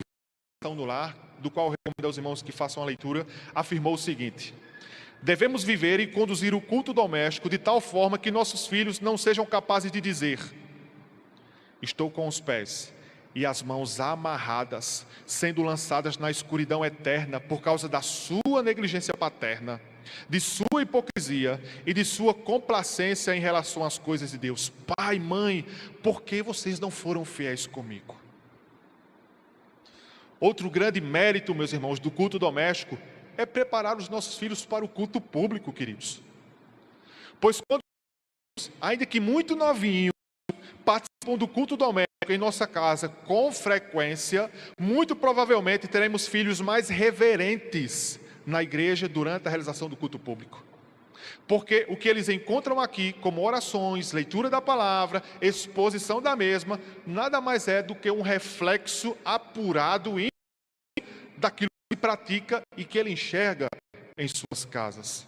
no Lar, do qual eu recomendo aos irmãos que façam a leitura, afirmou o seguinte: devemos viver e conduzir o culto doméstico de tal forma que nossos filhos não sejam capazes de dizer: estou com os pés e as mãos amarradas, sendo lançadas na escuridão eterna por causa da sua negligência paterna, de sua hipocrisia e de sua complacência em relação às coisas de Deus. Pai, mãe, por que vocês não foram fiéis comigo? Outro grande mérito, meus irmãos, do culto doméstico é preparar os nossos filhos para o culto público, queridos. Pois quando, ainda que muito novinhos, participam do culto doméstico em nossa casa com frequência, muito provavelmente teremos filhos mais reverentes na igreja durante a realização do culto público. Porque o que eles encontram aqui, como orações, leitura da palavra, exposição da mesma, nada mais é do que um reflexo apurado daquilo que pratica e que ele enxerga em suas casas.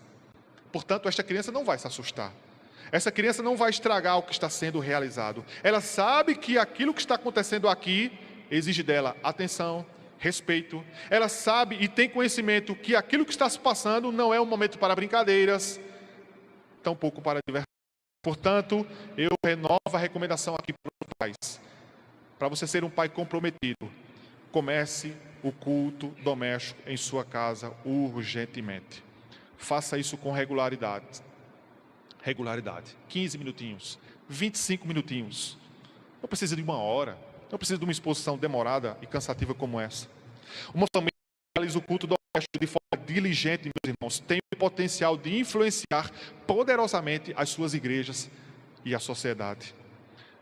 Portanto, esta criança não vai se assustar. Essa criança não vai estragar o que está sendo realizado. Ela sabe que aquilo que está acontecendo aqui exige dela atenção, respeito. Ela sabe e tem conhecimento que aquilo que está se passando não é um momento para brincadeiras, tampouco para diversão. Portanto, eu renovo a recomendação aqui para os pais. Para você ser um pai comprometido, comece o culto doméstico em sua casa urgentemente. Faça isso com regularidade. 15 minutinhos, 25 minutinhos. Não precisa de uma hora, não precisa de uma exposição demorada e cansativa como essa. Uma família que realiza o culto doméstico de forma diligente, meus irmãos, tem o potencial de influenciar poderosamente as suas igrejas e a sociedade.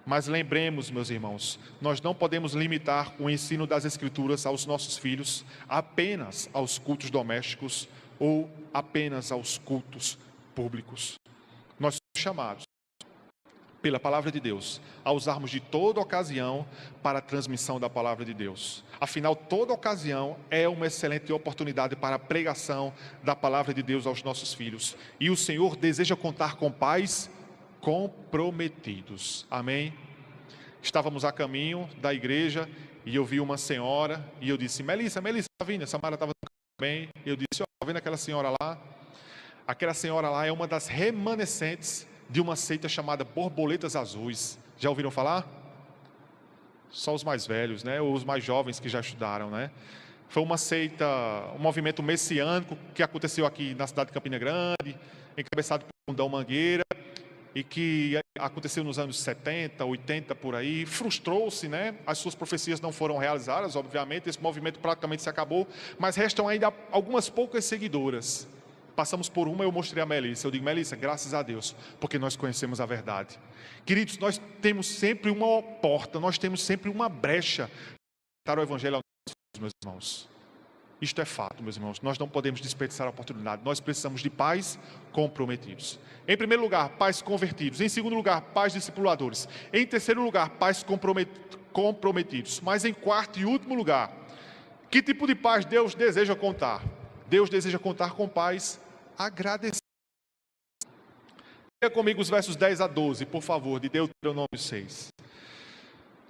Mas lembremos, meus irmãos, nós não podemos limitar o ensino das Escrituras aos nossos filhos apenas aos cultos domésticos ou apenas aos cultos públicos. Nós somos chamados, pela palavra de Deus, a usarmos de toda ocasião para a transmissão da palavra de Deus. Afinal, toda ocasião é uma excelente oportunidade para a pregação da palavra de Deus aos nossos filhos. E o Senhor deseja contar com pais comprometidos. Amém? Estávamos a caminho da igreja e eu vi uma senhora e eu disse: Melissa, está vindo? A Samara estava bem. Eu disse: está vendo aquela senhora lá? Aquela senhora lá é uma das remanescentes de uma seita chamada Borboletas Azuis. Já ouviram falar? Só os mais velhos, né? Ou os mais jovens que já estudaram, né? Foi uma seita, um movimento messiânico que aconteceu aqui na cidade de Campina Grande, encabeçado por Mundão Mangueira, e que aconteceu nos anos 70, 80, por aí. Frustrou-se, né? As suas profecias não foram realizadas, obviamente. Esse movimento praticamente se acabou, mas restam ainda algumas poucas seguidoras. Passamos por uma, eu mostrei a Melissa. Eu digo: Melissa, graças a Deus, porque nós conhecemos a verdade. Queridos, nós temos sempre uma porta, nós temos sempre uma brecha para o evangelho aos meus irmãos. Isto é fato, meus irmãos. Nós não podemos desperdiçar a oportunidade. Nós precisamos de pais comprometidos. Em primeiro lugar, pais convertidos. Em segundo lugar, pais discipuladores. Em terceiro lugar, pais comprometidos. Mas em quarto e último lugar, que tipo de pais Deus deseja contar? Deus deseja contar com pais agradecidos. Leia comigo os versos 10 a 12, por favor, de Deuteronômio 6.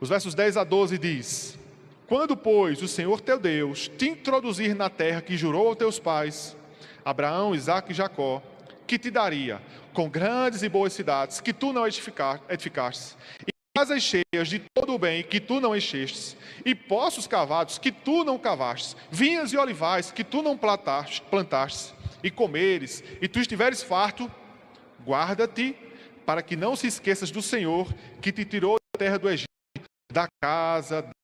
Os versos 10 a 12 diz: quando, pois, o Senhor teu Deus te introduzir na terra que jurou aos teus pais, Abraão, Isaque e Jacó, que te daria, com grandes e boas cidades, que tu não edificaste, e casas cheias de todo o bem que tu não enchestes, e poços cavados que tu não cavastes, vinhas e olivais que tu não plantaste, e comeres, e tu estiveres farto, guarda-te, para que não se esqueças do Senhor, que te tirou da terra do Egito, da casa da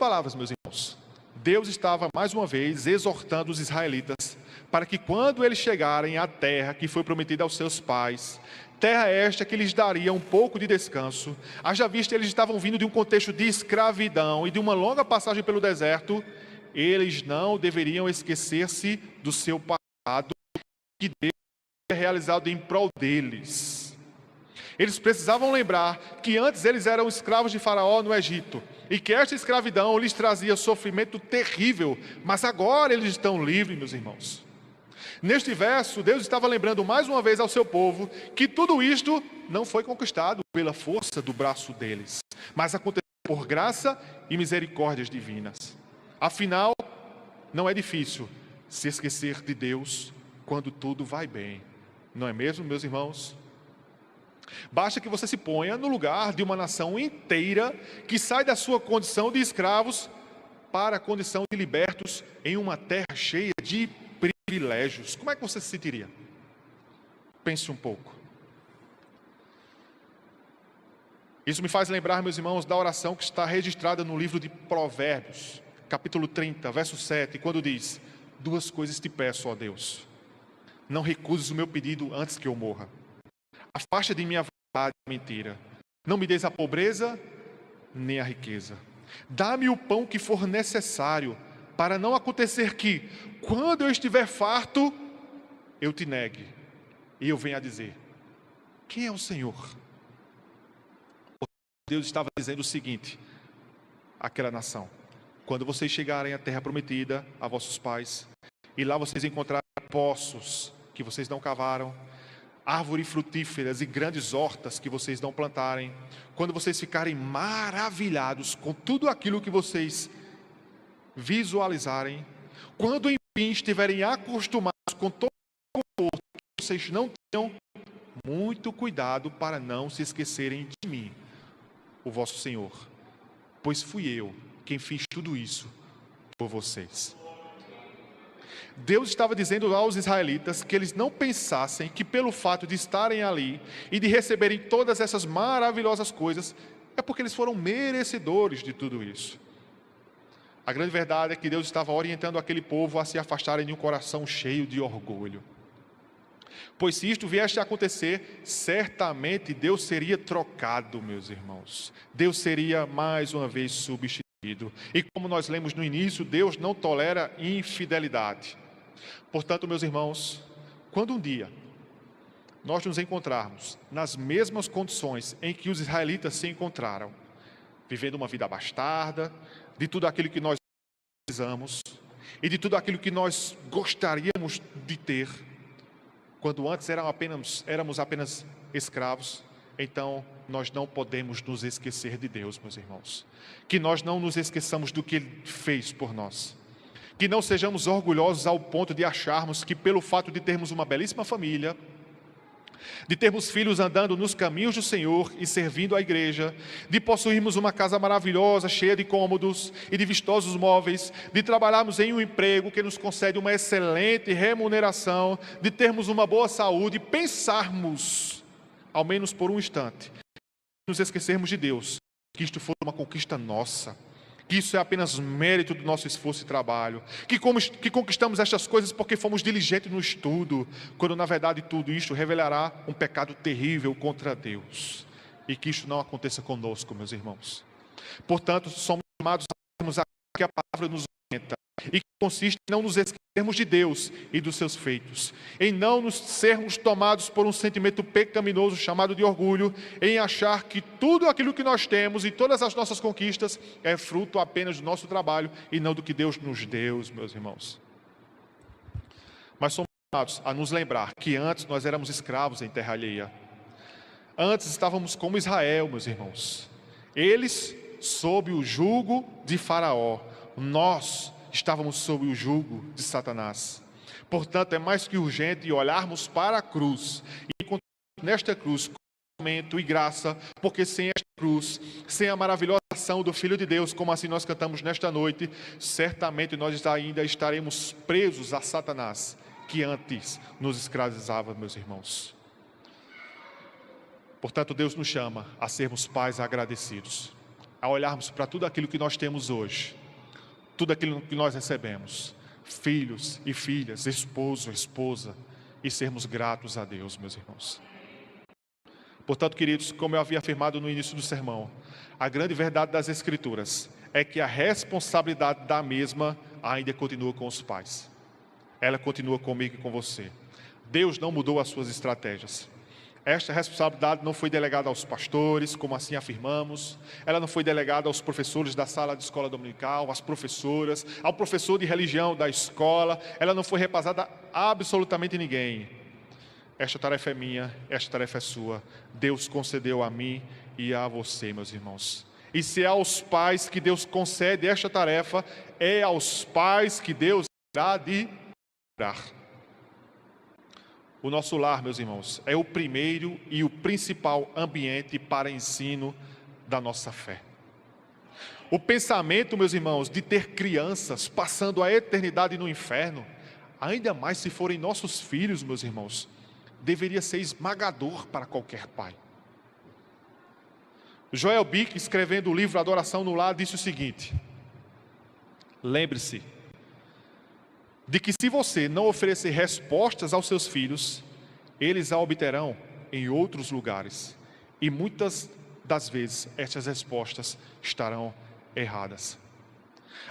palavras, meus irmãos. Deus estava mais uma vez exortando os israelitas para que quando eles chegarem à terra que foi prometida aos seus pais, terra esta que lhes daria um pouco de descanso, haja vista eles estavam vindo de um contexto de escravidão e de uma longa passagem pelo deserto, eles não deveriam esquecer-se do seu passado, que Deus tinha realizado em prol deles. Eles precisavam lembrar que antes eles eram escravos de Faraó no Egito, e que esta escravidão lhes trazia sofrimento terrível, mas agora eles estão livres, meus irmãos. Neste verso, Deus estava lembrando mais uma vez ao seu povo que tudo isto não foi conquistado pela força do braço deles, mas aconteceu por graça e misericórdias divinas. Afinal, não é difícil se esquecer de Deus quando tudo vai bem, não é mesmo, meus irmãos? Basta que você se ponha no lugar de uma nação inteira que sai da sua condição de escravos para a condição de libertos em uma terra cheia de privilégios. Como é que você se sentiria? Pense um pouco. Isso me faz lembrar, meus irmãos, da oração que está registrada no livro de Provérbios, capítulo 30, verso 7, quando diz: duas coisas te peço, ó Deus, não recuses o meu pedido antes que eu morra. Afasta de mim a verdade e a mentira. Não me des a pobreza, nem a riqueza. Dá-me o pão que for necessário, para não acontecer que, quando eu estiver farto, eu te negue, e eu venha a dizer: quem é o Senhor? Deus estava dizendo o seguinte àquela nação: quando vocês chegarem à terra prometida a vossos pais, e lá vocês encontrarem poços que vocês não cavaram, árvores frutíferas e grandes hortas que vocês não plantarem, quando vocês ficarem maravilhados com tudo aquilo que vocês visualizarem, quando enfim estiverem acostumados com todo o conforto que vocês não tenham, muito cuidado para não se esquecerem de mim, o vosso Senhor, pois fui eu quem fiz tudo isso por vocês. Deus estava dizendo aos israelitas que eles não pensassem que pelo fato de estarem ali e de receberem todas essas maravilhosas coisas, é porque eles foram merecedores de tudo isso. A grande verdade é que Deus estava orientando aquele povo a se afastarem de um coração cheio de orgulho. Pois se isto viesse a acontecer, certamente Deus seria trocado, meus irmãos. Deus seria mais uma vez substituído. E como nós lemos no início, Deus não tolera infidelidade. Portanto, meus irmãos, quando um dia nós nos encontrarmos nas mesmas condições em que os israelitas se encontraram, vivendo uma vida bastarda, de tudo aquilo que nós precisamos e de tudo aquilo que nós gostaríamos de ter, quando antes éramos apenas escravos, então nós não podemos nos esquecer de Deus, meus irmãos. Que nós não nos esqueçamos do que Ele fez por nós. Que não sejamos orgulhosos ao ponto de acharmos que pelo fato de termos uma belíssima família, de termos filhos andando nos caminhos do Senhor e servindo a igreja, de possuirmos uma casa maravilhosa, cheia de cômodos e de vistosos móveis, de trabalharmos em um emprego que nos concede uma excelente remuneração, de termos uma boa saúde, pensarmos, ao menos por um instante, nos esquecermos de Deus, que isto foi uma conquista nossa, que isso é apenas mérito do nosso esforço e trabalho, que conquistamos estas coisas porque fomos diligentes no estudo, quando na verdade tudo isto revelará um pecado terrível contra Deus, e que isto não aconteça conosco, meus irmãos. Portanto, somos chamados a termos aquilo que a palavra nos orienta, e que consiste em não nos esquecermos de Deus e dos seus feitos, em não nos sermos tomados por um sentimento pecaminoso chamado de orgulho, em achar que tudo aquilo que nós temos e todas as nossas conquistas é fruto apenas do nosso trabalho e não do que Deus nos deu, meus irmãos. Mas somos chamados a nos lembrar que antes nós éramos escravos em terra alheia. Antes estávamos como Israel, meus irmãos. Eles sob o jugo de Faraó, nós estávamos sob o jugo de Satanás. Portanto, é mais que urgente olharmos para a cruz e encontrar nesta cruz conhecimento e graça, porque sem esta cruz, sem a maravilhosa ação do Filho de Deus, como assim nós cantamos nesta noite, certamente nós ainda estaremos presos a Satanás, que antes nos escravizava, meus irmãos. Portanto, Deus nos chama a sermos pais agradecidos, a olharmos para tudo aquilo que nós temos hoje, tudo aquilo que nós recebemos, filhos e filhas, esposo, esposa, e sermos gratos a Deus, meus irmãos. Portanto, queridos, como eu havia afirmado no início do sermão, a grande verdade das Escrituras é que a responsabilidade da mesma ainda continua com os pais. Ela continua comigo e com você. Deus não mudou as suas estratégias. Esta responsabilidade não foi delegada aos pastores, como assim afirmamos. Ela não foi delegada aos professores da sala de escola dominical, às professoras, ao professor de religião da escola. Ela não foi repassada a absolutamente ninguém. Esta tarefa é minha, esta tarefa é sua. Deus concedeu a mim e a você, meus irmãos. E se é aos pais que Deus concede esta tarefa, é aos pais que Deus irá de dar. O nosso lar, meus irmãos, é o primeiro e o principal ambiente para ensino da nossa fé. O pensamento, meus irmãos, de ter crianças passando a eternidade no inferno, ainda mais se forem nossos filhos, meus irmãos, deveria ser esmagador para qualquer pai. Joel Bick, escrevendo o livro Adoração no Lar, disse o seguinte: lembre-se de que se você não oferecer respostas aos seus filhos, eles a obterão em outros lugares. E muitas das vezes estas respostas estarão erradas.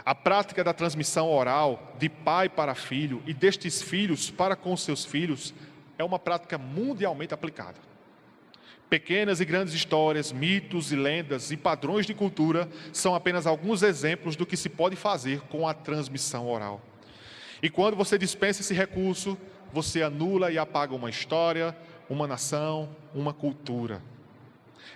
A prática da transmissão oral de pai para filho e destes filhos para com seus filhos é uma prática mundialmente aplicada. Pequenas e grandes histórias, mitos e lendas e padrões de cultura são apenas alguns exemplos do que se pode fazer com a transmissão oral. E quando você dispensa esse recurso, você anula e apaga uma história, uma nação, uma cultura.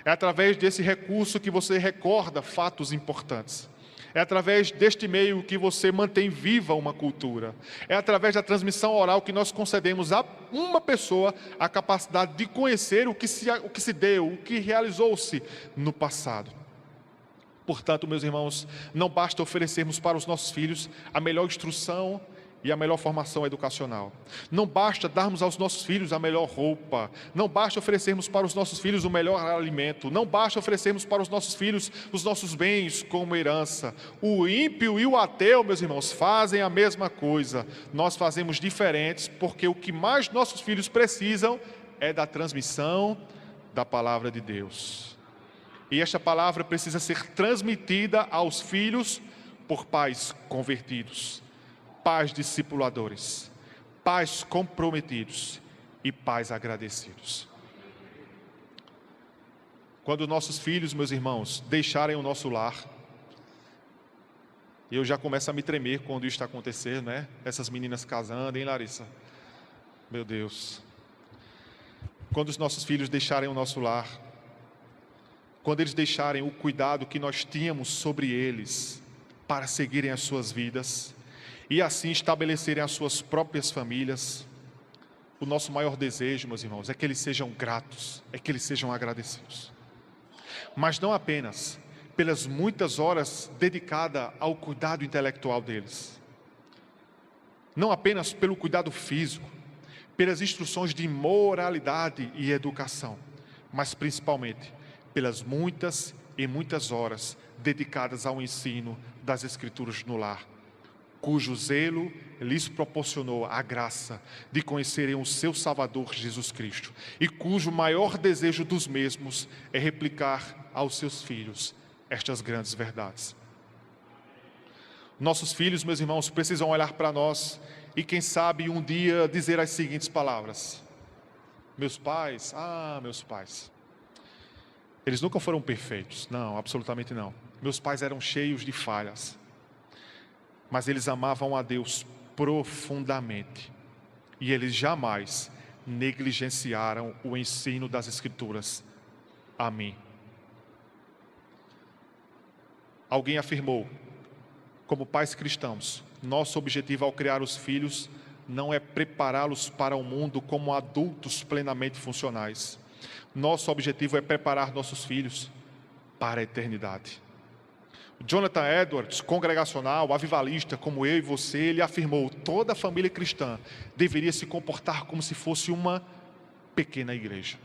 É através desse recurso que você recorda fatos importantes. É através deste meio que você mantém viva uma cultura. É através da transmissão oral que nós concedemos a uma pessoa a capacidade de conhecer o que se deu, o que realizou-se no passado. Portanto, meus irmãos, não basta oferecermos para os nossos filhos a melhor instrução e a melhor formação educacional. Não basta darmos aos nossos filhos a melhor roupa. Não basta oferecermos para os nossos filhos o melhor alimento. Não basta oferecermos para os nossos filhos os nossos bens como herança. O ímpio e o ateu, meus irmãos, fazem a mesma coisa. Nós fazemos diferentes porque o que mais nossos filhos precisam é da transmissão da palavra de Deus. E esta palavra precisa ser transmitida aos filhos por pais convertidos, pais discipuladores, pais comprometidos e pais agradecidos. Quando nossos filhos, meus irmãos, deixarem o nosso lar, eu já começo a me tremer quando isso está acontecendo, né? Essas meninas casando, hein, Larissa? Meu Deus. Quando os nossos filhos deixarem o nosso lar, quando eles deixarem o cuidado que nós tínhamos sobre eles para seguirem as suas vidas e assim estabelecerem as suas próprias famílias, o nosso maior desejo, meus irmãos, é que eles sejam gratos, é que eles sejam agradecidos. Mas não apenas pelas muitas horas dedicadas ao cuidado intelectual deles, não apenas pelo cuidado físico, pelas instruções de moralidade e educação, mas principalmente pelas muitas e muitas horas dedicadas ao ensino das Escrituras no lar, cujo zelo lhes proporcionou a graça de conhecerem o seu Salvador Jesus Cristo, e cujo maior desejo dos mesmos é replicar aos seus filhos estas grandes verdades. Nossos filhos, meus irmãos, precisam olhar para nós e, quem sabe, um dia dizer as seguintes palavras: meus pais, eles nunca foram perfeitos, não, absolutamente não. Meus pais eram cheios de falhas, mas eles amavam a Deus profundamente e eles jamais negligenciaram o ensino das Escrituras a mim. Alguém afirmou: como pais cristãos, nosso objetivo ao criar os filhos não é prepará-los para o mundo como adultos plenamente funcionais. Nosso objetivo é preparar nossos filhos para a eternidade. Jonathan Edwards, congregacional, avivalista, como eu e você, ele afirmou: toda família cristã deveria se comportar como se fosse uma pequena igreja.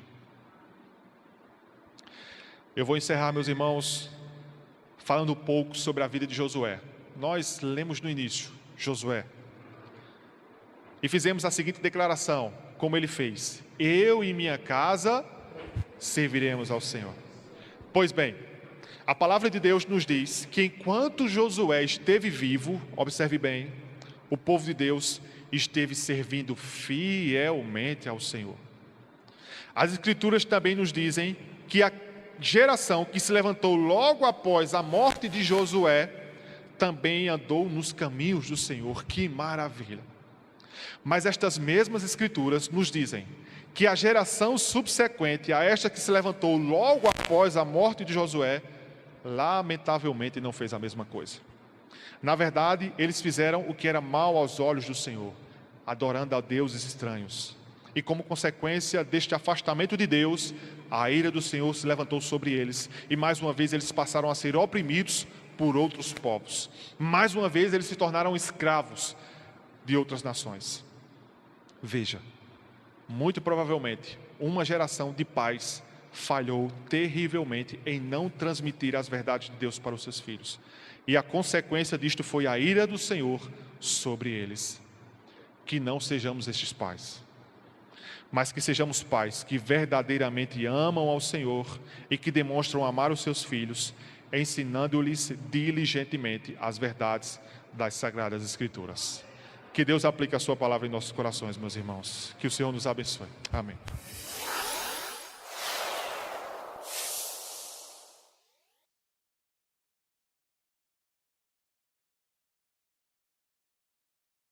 Eu vou encerrar, meus irmãos, falando um pouco sobre a vida de Josué. nós lemos no início, Josué, e fizemos a seguinte declaração, como ele fez: eu e minha casa serviremos ao Senhor. Pois bem, a palavra de Deus nos diz que enquanto Josué esteve vivo, observe bem, o povo de Deus esteve servindo fielmente ao Senhor. As Escrituras também nos dizem que a geração que se levantou logo após a morte de Josué também andou nos caminhos do Senhor. Que maravilha! Mas estas mesmas Escrituras nos dizem que a geração subsequente a esta que se levantou logo após a morte de Josué, lamentavelmente não fez a mesma coisa. Na verdade, eles fizeram o que era mal aos olhos do Senhor, adorando a deuses estranhos. E como consequência deste afastamento de Deus, a ira do Senhor se levantou sobre eles. E mais uma vez eles passaram a ser oprimidos por outros povos. Mais uma vez eles se tornaram escravos de outras nações. Veja, muito provavelmente uma geração de pais falhou terrivelmente em não transmitir as verdades de Deus para os seus filhos. E a consequência disto foi a ira do Senhor sobre eles. Que não sejamos estes pais, mas que sejamos pais que verdadeiramente amam ao Senhor e que demonstram amar os seus filhos, ensinando-lhes diligentemente as verdades das Sagradas Escrituras. Que Deus aplique a sua palavra em nossos corações, meus irmãos. Que o Senhor nos abençoe. Amém.